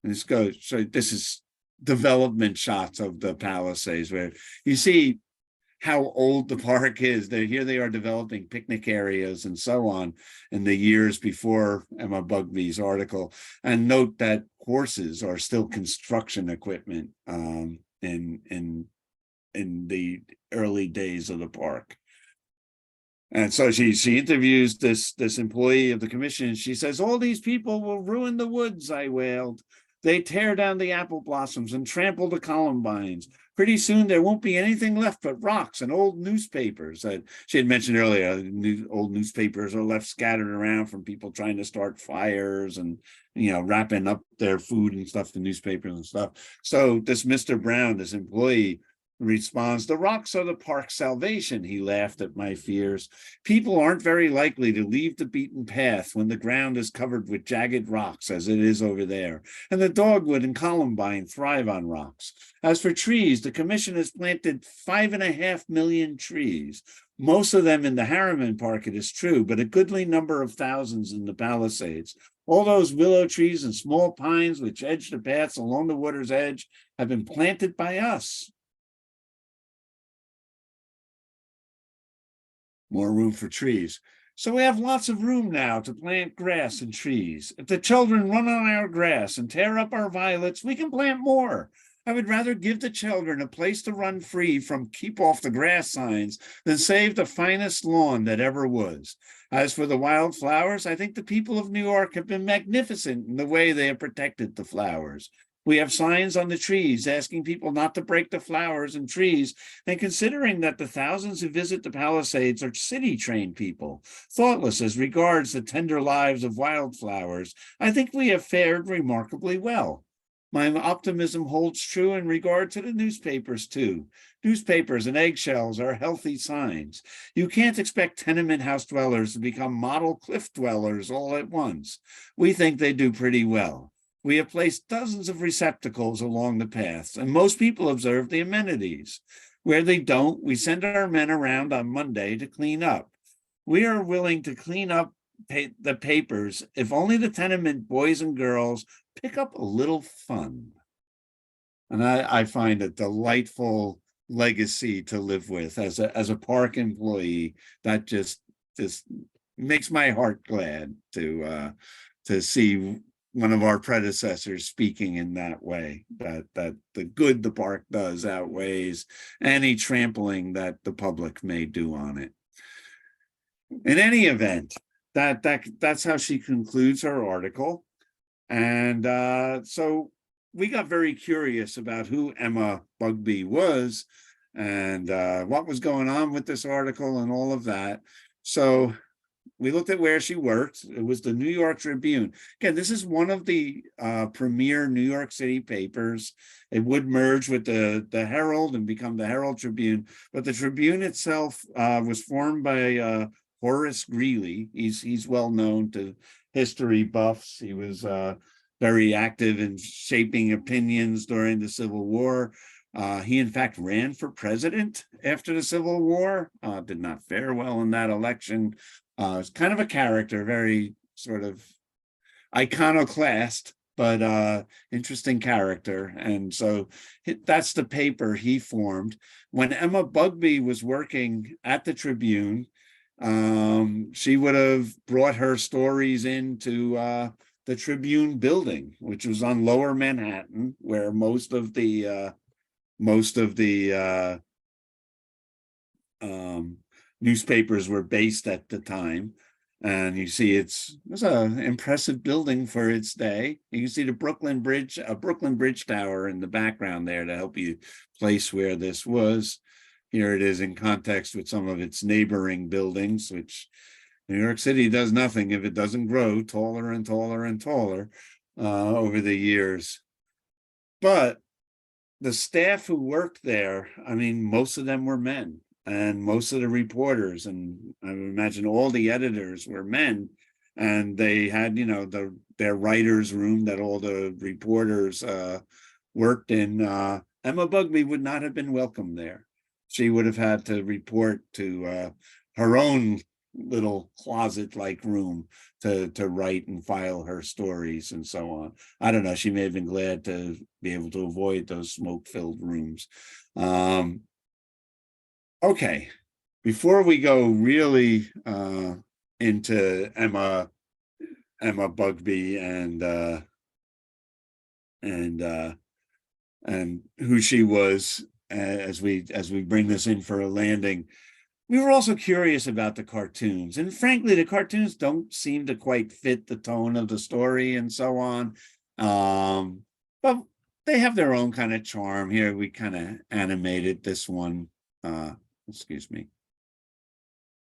S2: This is development shots of the Palisades, where you see how old the park is. Here they are developing picnic areas and so on in the years before Emma Bugbee's article. And note that horses are still construction equipment in the early days of the park. And so she interviews this employee of the commission. She says, all these people will ruin the woods, I wailed. They tear down the apple blossoms and trample the columbines. Pretty soon there won't be anything left but rocks and old newspapers. She had mentioned earlier, old newspapers are left scattered around from people trying to start fires and, you know, wrapping up their food and stuff, the newspapers and stuff. So this Mr. Brown, this employee, responds, the rocks are the park's salvation. He laughed at my fears. People aren't very likely to leave the beaten path when the ground is covered with jagged rocks, as it is over there, and the dogwood and columbine thrive on rocks. As for trees, the commission has planted 5.5 million trees, most of them in the Harriman Park, it is true, but a goodly number of thousands in the Palisades. All those willow trees and small pines which edge the paths along the water's edge have been planted by us. More room for trees. So we have lots of room now to plant grass and trees. If the children run on our grass and tear up our violets, we can plant more. I would rather give the children a place to run free from keep off the grass signs than save the finest lawn that ever was. As for the wildflowers, I think the people of New York have been magnificent in the way they have protected the flowers. We have signs on the trees asking people not to break the flowers and trees, and considering that the thousands who visit the Palisades are city-trained people, thoughtless as regards the tender lives of wildflowers, I think we have fared remarkably well. My optimism holds true in regard to the newspapers, too. Newspapers and eggshells are healthy signs. You can't expect tenement house dwellers to become model cliff dwellers all at once. We think they do pretty well. We have placed dozens of receptacles along the paths, and most people observe the amenities. Where they don't, we send our men around on Monday to clean up. We are willing to clean up the papers if only the tenement boys and girls pick up a little fun. And I find a delightful legacy to live with as a park employee. That just makes my heart glad to see one of our predecessors speaking in that way, that the good the park does outweighs any trampling that the public may do on it. In any event, that's how she concludes her article. And so we got very curious about who Emma Bugbee was and what was going on with this article and all of that. So we looked at where she worked. It was the New York Tribune. Again, this is one of the premier New York City papers. It would merge with the Herald and become the Herald Tribune. But the Tribune itself was formed by Horace Greeley. He's well known to history buffs. He was very active in shaping opinions during the Civil War. He, in fact, ran for president after the Civil War, did not fare well in that election. It's kind of a character, very sort of iconoclast, but interesting character. And so that's the paper he formed. When Emma Bugbee was working at the Tribune, she would have brought her stories into the Tribune building, which was on Lower Manhattan, where most of the newspapers were based at the time. And you see it's an impressive building for its day. You can see the Brooklyn Bridge Tower in the background there to help you place where this was. Here it is in context with some of its neighboring buildings, which New York City does nothing if it doesn't grow taller and taller and taller over the years. But the staff who worked there, I mean, most of them were men, and most of the reporters, and I would imagine all the editors were men, and they had, their writer's room that all the reporters worked in. Emma Bugbee would not have been welcome there. She would have had to report to her own little closet-like room to write and file her stories and so on. I don't know, she may have been glad to be able to avoid those smoke-filled rooms. Okay, before we go really into Emma Bugbee and who she was, as we bring this in for a landing, we were also curious about the cartoons, and frankly, the cartoons don't seem to quite fit the tone of the story and so on. But they have their own kind of charm. Here we kind of animated this one. Excuse me.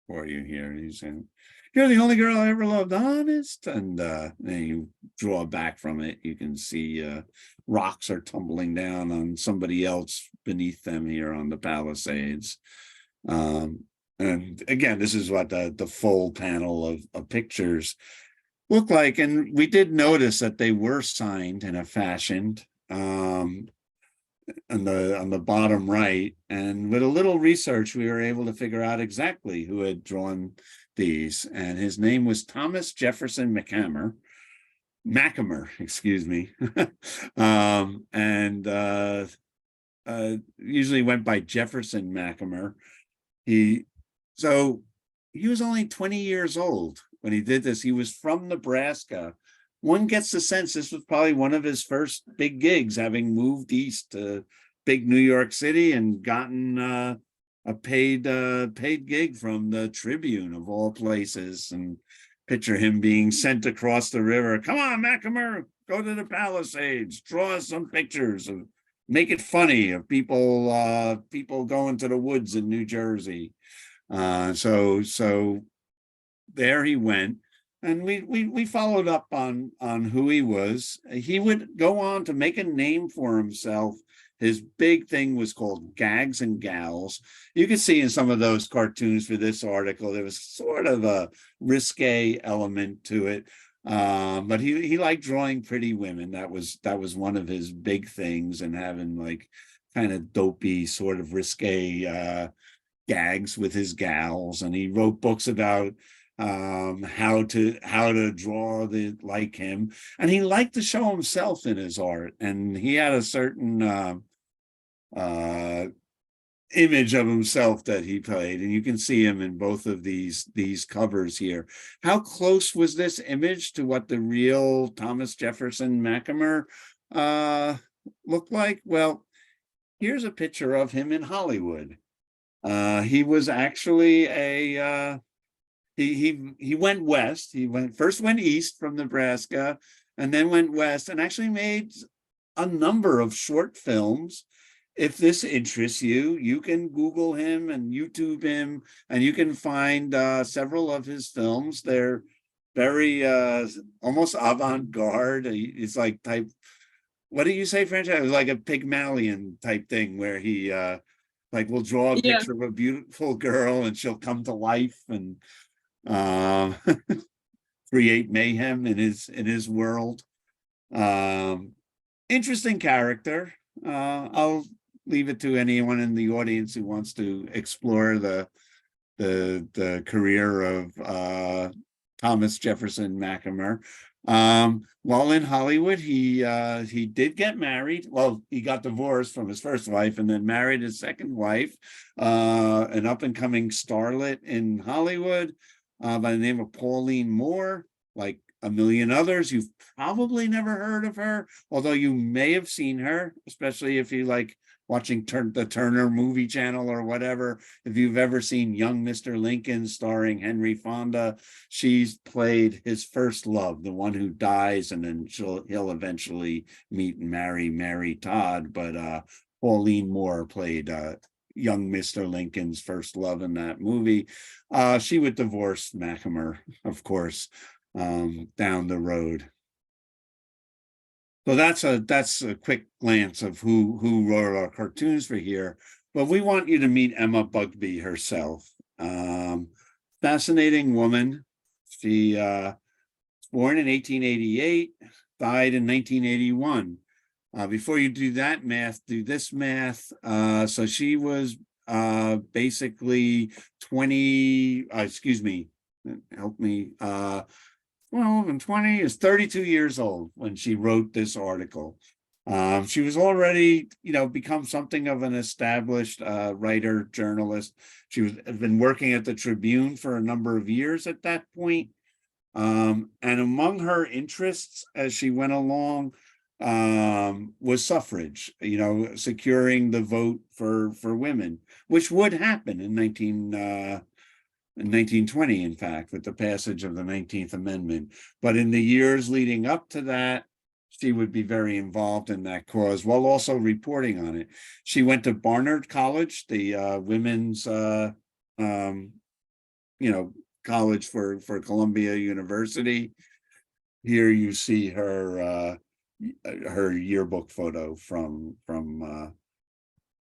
S2: For you here, he's saying, "You're the only girl I ever loved, honest." And then you draw back from it, you can see rocks are tumbling down on somebody else beneath them here on the Palisades. And again, this is what the full panel of pictures look like. And we did notice that they were signed in a fashion on the bottom right. And with a little research, we were able to figure out exactly who had drawn these. And his name was Thomas Jefferson McHammer. Macamer, excuse me. And usually went by Jefferson Macamer. So he was only 20 years old when he did this. He was from Nebraska. One gets the sense this was probably one of his first big gigs, having moved east to big New York City and gotten a paid gig from the Tribune of all places. And picture him being sent across the river. Come on, Macamer, go to the Palisades, draw us some pictures of, make it funny of people going to the woods in New Jersey. So there he went, and we followed up on who he was. He would go on to make a name for himself. His big thing was called Gags and Gals. You can see in some of those cartoons for this article, there was sort of a risque element to it. But he liked drawing pretty women. That was one of his big things, and having like kind of dopey, sort of risque gags with his gals. And he wrote books about how to draw like him. And he liked to show himself in his art. And he had a certain image of himself that he played, and you can see him in both of these covers here. How close was this image to what the real Thomas Jefferson Macamer looked like? Well, here's a picture of him in Hollywood. He was actually he went west. He first went east from Nebraska, and then went west, and actually made a number of short films. If this interests you, you can Google him and YouTube him, and you can find several of his films. They're very almost avant-garde. It's like type, what do you say, Francesca? Like a Pygmalion type thing, where he like will draw a picture of a beautiful girl and she'll come to life and create mayhem in his world. Interesting character. I'll leave it to anyone in the audience who wants to explore the career of Thomas Jefferson Macamer. While in Hollywood, he did get married. Well, he got divorced from his first wife and then married his second wife, an up-and-coming starlet in Hollywood by the name of Pauline Moore. Like a million others, you've probably never heard of her, although you may have seen her, especially if you like watching the Turner movie channel or whatever. If you've ever seen Young Mr. Lincoln starring Henry Fonda, she's played his first love, the one who dies, and then he'll eventually meet and marry Mary Todd. But Pauline Moore played young Mr. Lincoln's first love in that movie. She would divorce Macamer, of course, down the road. So that's a quick glance of who wrote our cartoons for here. But we want you to meet Emma Bugbee herself. Fascinating woman. She was born in 1888, died in 1981. Before you do that math, do this math. So she was basically 20, excuse me, help me. 12 and 20 is 32 years old when she wrote this article. She was already, become something of an established writer, journalist. Had been working at the Tribune for a number of years at that point. And among her interests as she went along was suffrage, securing the vote for women, which would happen in 1920, in fact, with the passage of the 19th Amendment. But in the years leading up to that, she would be very involved in that cause while also reporting on it. She went to Barnard College, the women's, college for Columbia University. Here you see her yearbook photo from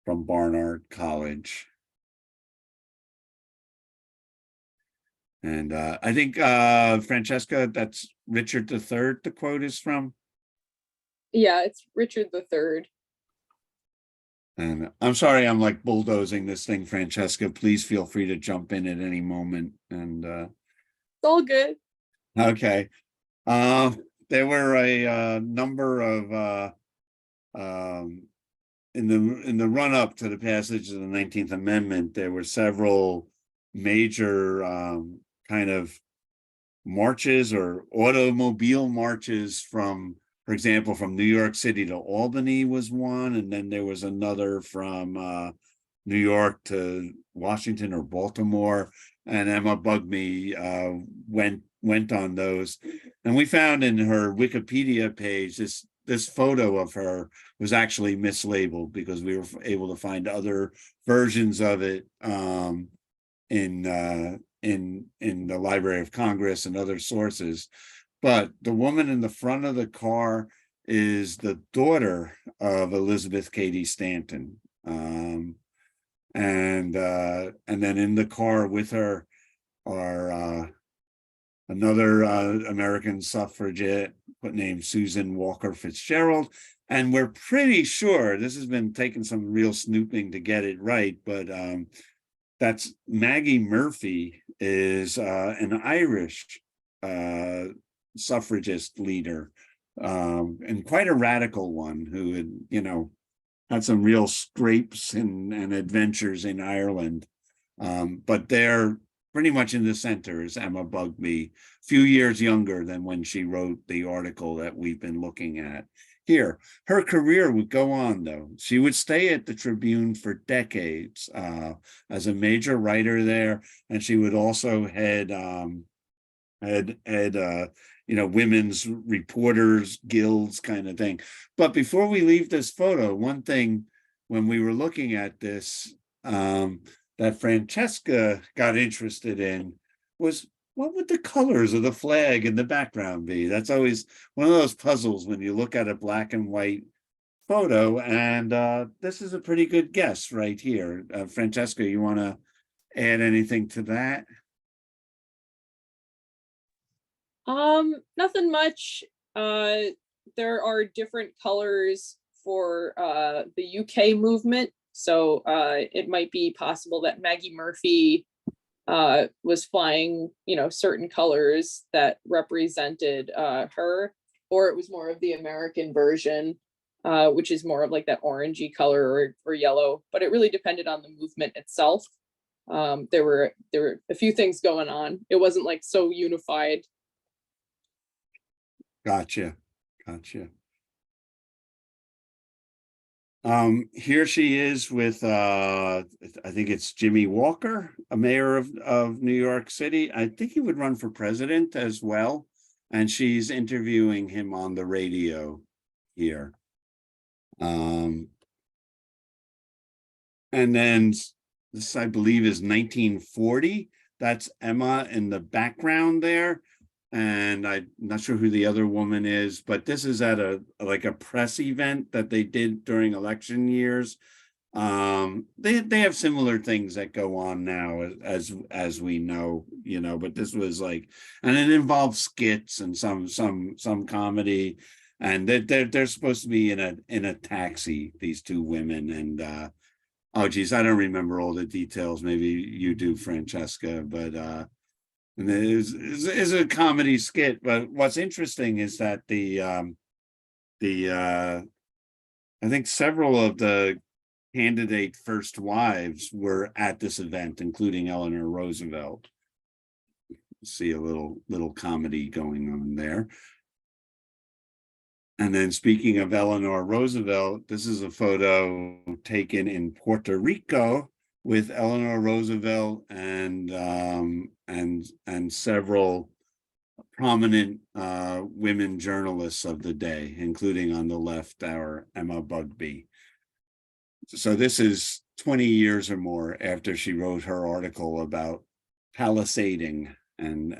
S2: Barnard College. And I think, Francesca, that's Richard III, the quote is from.
S4: Yeah, it's Richard III.
S2: And I'm sorry, I'm like bulldozing this thing, Francesca. Please feel free to jump in at any moment. And
S4: It's all good.
S2: okay. there were a number of in the run up to the passage of the 19th Amendment, there were several major kind of marches or automobile marches from, for example, from New York City to Albany was one, and then there was another from New York to Washington or Baltimore, and Emma Bugbee went on those. And we found in her Wikipedia page this photo of her was actually mislabeled because we were able to find other versions of it in the Library of Congress and other sources. But the woman in the front of the car is the daughter of Elizabeth Cady Stanton. And then in the car with her are another American suffragette named Susan Walker Fitzgerald. And we're pretty sure, this has been taking some real snooping to get it right, but that's Maggie Murphy is an Irish suffragist leader, and quite a radical one who had, had some real scrapes and adventures in Ireland. But they're pretty much in the center is Emma Bugbee, a few years younger than when she wrote the article that we've been looking at here. Her career would go on, though. She would stay at the Tribune for decades as a major writer there, and she would also head women's reporters guilds kind of thing. But before we leave this photo, one thing when we were looking at this that Francesca got interested in was, what would the colors of the flag in the background be? That's always one of those puzzles when you look at a black and white photo, and this is a pretty good guess right here. Francesca, you want to add anything to that?
S4: Nothing much. There are different colors for the UK movement. So it might be possible that Maggie Murphy was flying, certain colors that represented her, or it was more of the American version, which is more of like that orangey color or yellow. But it really depended on the movement itself. There were a few things going on. It wasn't like so unified.
S2: Gotcha. Here she is with I think it's Jimmy Walker, a mayor of New York City. I think he would run for president as well. And she's interviewing him on the radio here. And then this, I believe, is 1940. That's Emma in the background there. And I'm not sure who the other woman is, but this is at a press event that they did during election years. They have similar things that go on now as we know, but this was like, and it involves skits and some comedy, and they're supposed to be in a taxi, these two women, and oh geez, I don't remember all the details. Maybe you do, Francesca, but and it is a comedy skit. But what's interesting is that I think several of the candidate first wives were at this event, including Eleanor Roosevelt. See a little comedy going on there. And then speaking of Eleanor Roosevelt, this is a photo taken in Puerto Rico with Eleanor Roosevelt and several prominent women journalists of the day, including on the left our Emma Bugbee. So this is 20 years or more after she wrote her article about palisading and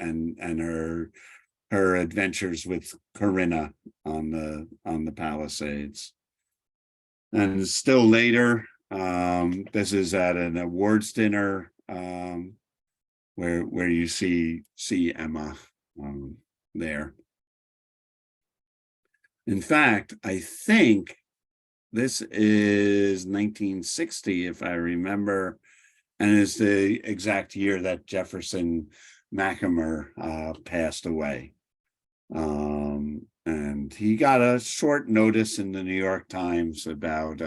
S2: her adventures with Corinna on the Palisades. And still later, this is at an awards dinner where you see Emma there. In fact, I think this is 1960, if I remember, and is the exact year that Jefferson Mackimer passed away. And he got a short notice in the New York Times about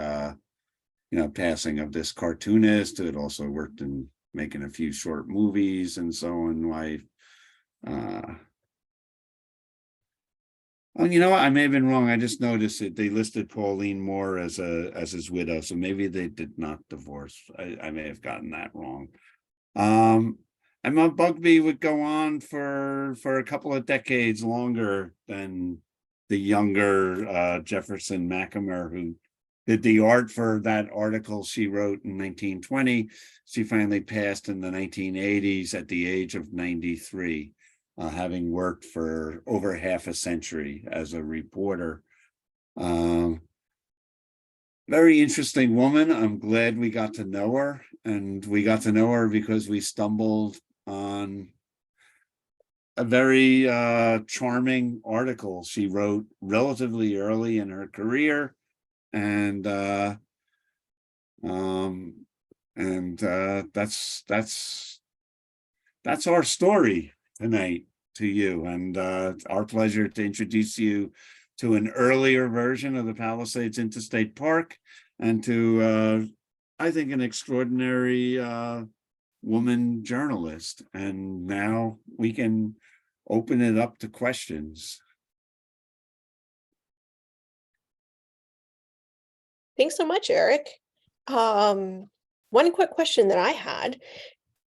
S2: passing of this cartoonist who had also worked in making a few short movies and so on life. Oh, you know what? I may have been wrong. I just noticed it. They listed Pauline Moore as his widow, so maybe they did not divorce. I may have gotten that wrong. Emma Bugbee would go on for a couple of decades longer than the younger Jefferson Macamore, who did the art for that article she wrote in 1920. She finally passed in the 1980s at the age of 93. Having worked for over half a century as a reporter. Very interesting woman. I'm glad we got to know her, and we got to know her because we stumbled on a very charming article she wrote relatively early in her career, and that's our story tonight to you, and our pleasure to introduce you to an earlier version of the Palisades Interstate Park, and to I think an extraordinary woman journalist. And now we can open it up to questions.
S1: Thanks so much, Eric. One quick question that I had.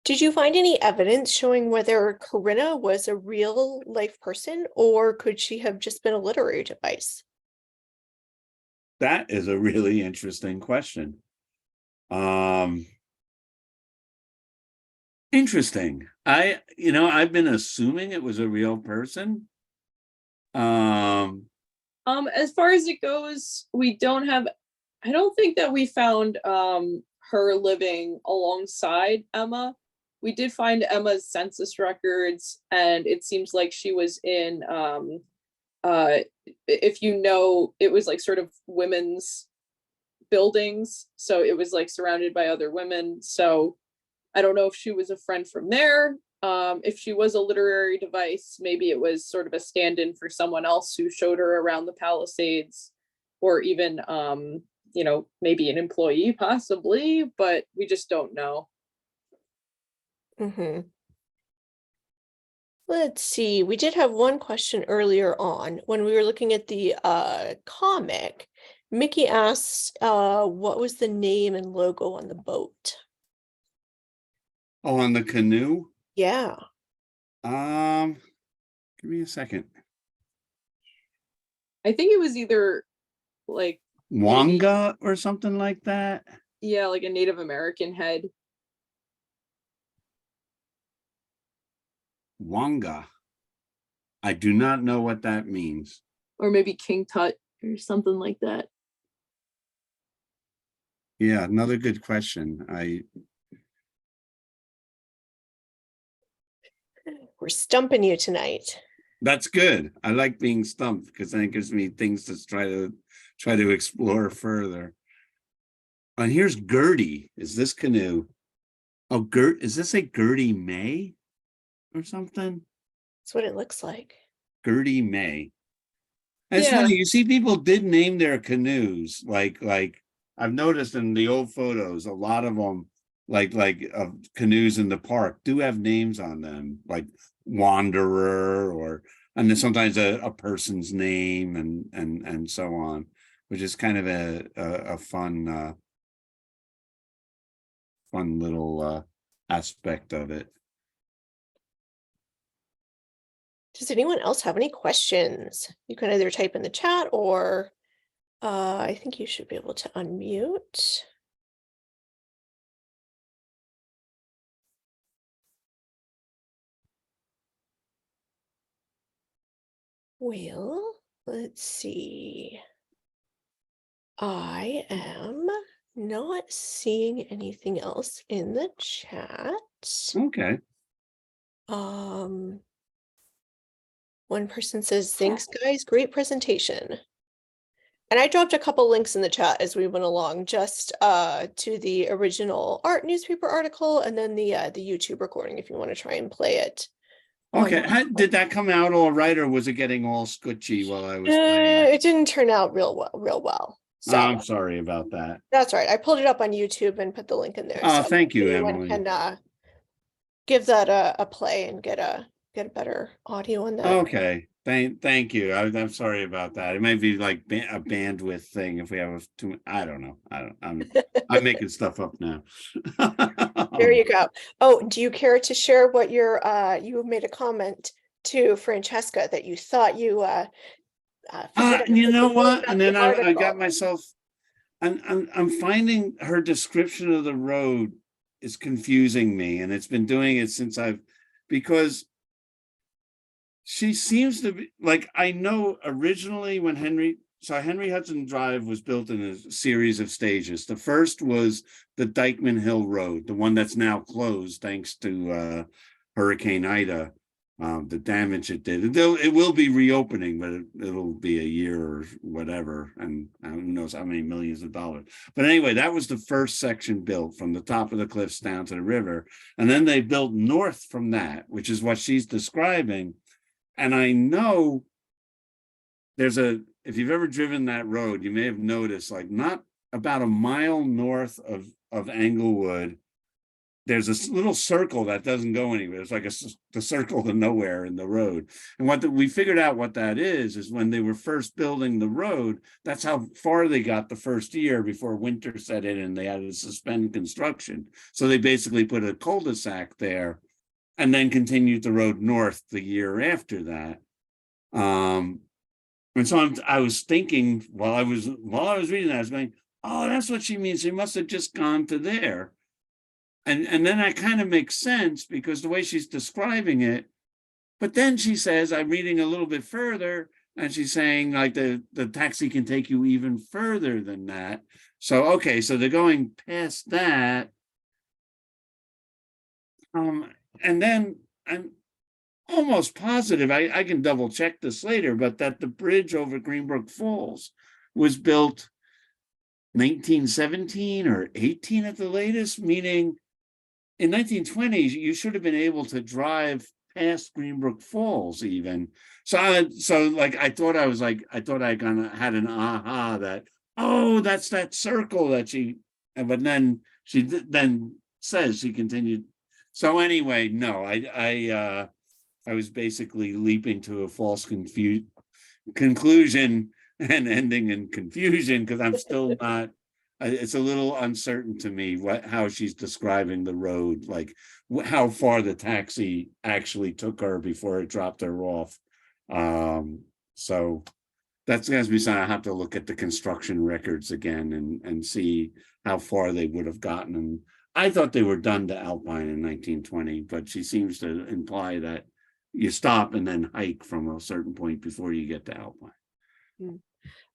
S1: Did you find any evidence showing whether Corinna was a real life person, or could she have just been a literary device?
S2: That is a really interesting question. Interesting. I've been assuming it was a real person.
S4: As far as it goes, I don't think that we found her living alongside Emma. We did find Emma's census records, and it seems like she was in it was like sort of women's buildings, so it was like surrounded by other women. So I don't know if she was a friend from there. If she was a literary device, maybe it was sort of a stand-in for someone else who showed her around the Palisades, or even maybe an employee possibly, but we just don't know.
S1: Mm-hmm. Let's see. We did have one question earlier on when we were looking at the comic. Mickey asked what was the name and logo on the boat?
S2: Oh, on the canoe?
S1: Yeah.
S2: Give me a second.
S4: I think it was either like
S2: Wanga or something like that.
S4: Yeah, like a Native American head.
S2: Wanga. I do not know what that means.
S4: Or maybe King Tut or something like that.
S2: Yeah, another good question.
S1: We're stumping you tonight.
S2: That's good. I like being stumped because then it gives me things to try to explore further. And here's Gertie. Is this canoe? Oh, is this a Gertie May or something?
S1: That's what it looks like.
S2: Gertie May. And it's
S4: Yeah.
S2: funny, you see people did name their canoes. Like I've noticed in the old photos, a lot of them, like canoes in the park, do have names on them, like Wanderer, and then sometimes a person's name and so on, which is kind of a fun little aspect of it.
S1: Does anyone else have any questions? You can either type in the chat or I think you should be able to unmute. Well, let's see. I am not seeing anything else in the chat.
S2: Okay.
S1: One person says, thanks guys, great presentation. And I dropped a couple links in the chat as we went along, just to the original art newspaper article and then the YouTube recording if you want to try and play it.
S2: Okay, did that come out all right, or was it getting all scutchy while I was playing?
S1: It didn't turn out real well. So
S2: I'm sorry about that.
S1: that's right. I pulled it up on YouTube and put the link in there.
S2: Oh,
S1: So
S2: thank you,
S1: anyone
S2: Emily.
S1: can give that a play and get a better audio on that.
S2: Okay, thank you. I'm sorry about that. It may be like a bandwidth thing if we have I don't know. I'm making stuff up now.
S1: There you go. Oh, do you care to share what your you made a comment to Francesca that you thought you figured out
S2: You know
S1: something
S2: what?
S1: about
S2: And
S1: the
S2: then I got
S1: article?
S2: myself. I'm finding her description of the road is confusing me, and it's been doing it since because she seems to be like, I know originally when Henry Hudson Drive was built in a series of stages. The first was the Dykeman Hill Road, the one that's now closed thanks to Hurricane Ida, the damage it did. It will be reopening, but it'll be a year or whatever, and who knows how many millions of dollars. But anyway, that was the first section built from the top of the cliffs down to the river. And then they built north from that, which is what she's describing. And I know if you've ever driven that road, you may have noticed, like, not about a mile north of Englewood, there's a little circle that doesn't go anywhere. It's like the circle to nowhere in the road. And we figured out what that is when they were first building the road, that's how far they got the first year before winter set in and they had to suspend construction. So they basically put a cul-de-sac there and then continued the road north the year after that. And so I was thinking while I was reading that, I was going, oh, that's what she means. She must have just gone to there. And then that kind of makes sense because the way she's describing it. But then she says, I'm reading a little bit further, and she's saying like the taxi can take you even further than that. So, okay, so they're going past that. And then I'm almost positive, I can double check this later, but that the bridge over Greenbrook Falls was built 1917 or 18 at the latest, meaning in 1920s, you should have been able to drive past Greenbrook Falls even. So I thought I kind of had an aha that, oh, that's that circle that but then she then says she continued. So anyway, no, I was basically leaping to a false conclusion and ending in confusion because I'm still not. It's a little uncertain to me how she's describing the road, like how far the taxi actually took her before it dropped her off. So that's going to be something I have to look at the construction records again and see how far they would have gotten. And I thought they were done to Alpine in 1920, but she seems to imply that you stop and then hike from a certain point before you get to Alpine.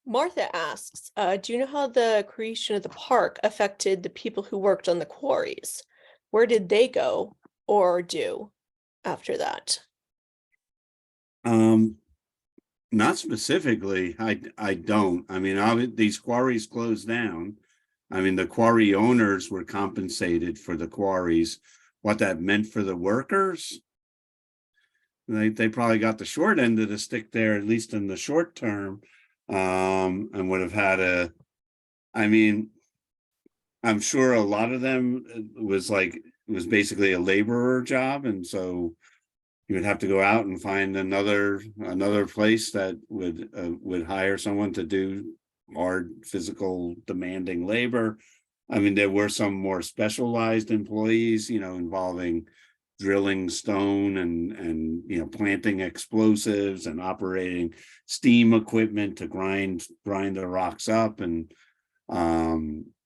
S1: Martha asks, do you know how the creation of the park affected the people who worked on the quarries? Where did they go or do after that?
S2: Not specifically. I don't. I mean, these quarries closed down. I mean, the quarry owners were compensated for the quarries. What that meant for the workers, they probably got the short end of the stick there, at least in the short term, and would have had I mean, I'm sure a lot of them was basically a laborer job, and so you would have to go out and find another place that would hire someone to do hard physical demanding labor. I mean, there were some more specialized employees, involving drilling stone and planting explosives and operating steam equipment to grind the rocks up. And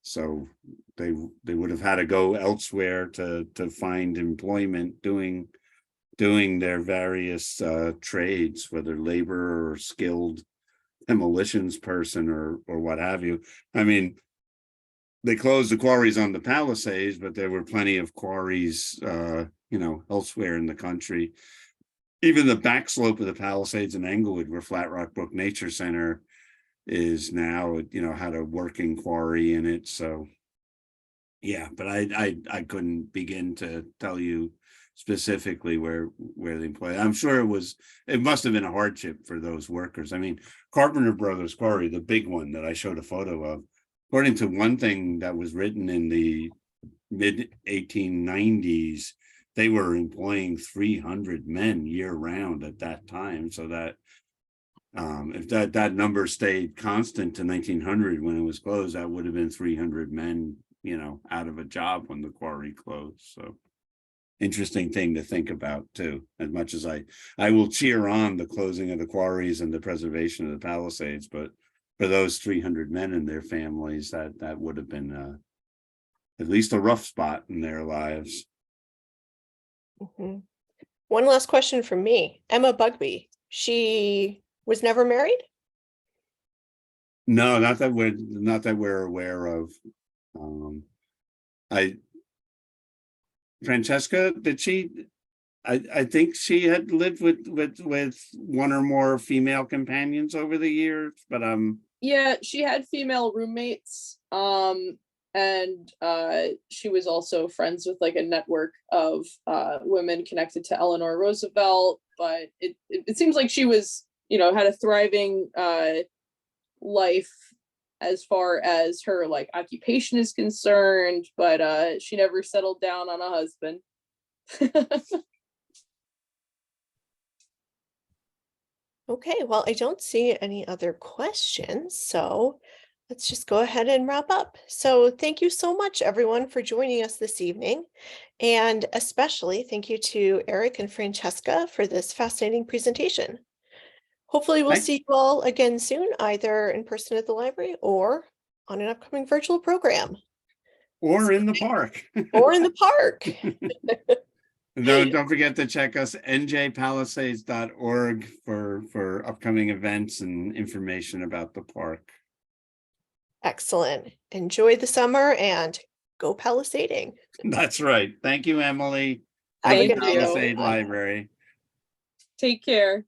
S2: so they would have had to go elsewhere to find employment doing their various trades, whether labor or skilled demolitions person or what have you. I mean, they closed the quarries on the Palisades, but there were plenty of quarries, elsewhere in the country. Even the back slope of the Palisades in Englewood, where Flat Rock Brook Nature Center is now, had a working quarry in it. So, yeah, but I couldn't begin to tell you specifically where they employ. I'm sure it must have been a hardship for those workers. I mean, Carpenter Brothers Quarry, the big one that I showed a photo of, according to one thing that was written in the mid 1890s, they were employing 300 men year round at that time. So that if that number stayed constant to 1900 when it was closed, that would have been 300 men, out of a job when the quarry closed. So interesting thing to think about too. As much as I will cheer on the closing of the quarries and the preservation of the Palisades, but for those 300 men and their families, that would have been at least a rough spot in their lives.
S1: Mhm. One last question from me. Emma Bugbee, she was never married?
S2: No, not that we're aware of. Francesca, did she? I think she had lived with one or more female companions over the years, but
S4: Yeah, she had female roommates. And she was also friends with like a network of women connected to Eleanor Roosevelt. But it seems like she was, had a thriving life as far as her like occupation is concerned, but she never settled down on a husband.
S1: Okay, well, I don't see any other questions, so let's just go ahead and wrap up. So thank you so much, everyone, for joining us this evening. And especially thank you to Eric and Francesca for this fascinating presentation. Hopefully we'll see you all again soon, either in person at the library or on an upcoming virtual program.
S2: or in the park.
S1: Or in the park.
S2: Don't forget to check us njpalisades.org for upcoming events and information about the park.
S1: Excellent. Enjoy the summer and go palisading.
S2: That's right. Thank you, Emily.
S1: Have a
S4: Thank
S1: good
S4: you.
S1: night,
S2: Palisade
S1: everyone.
S2: Library.
S4: Take care.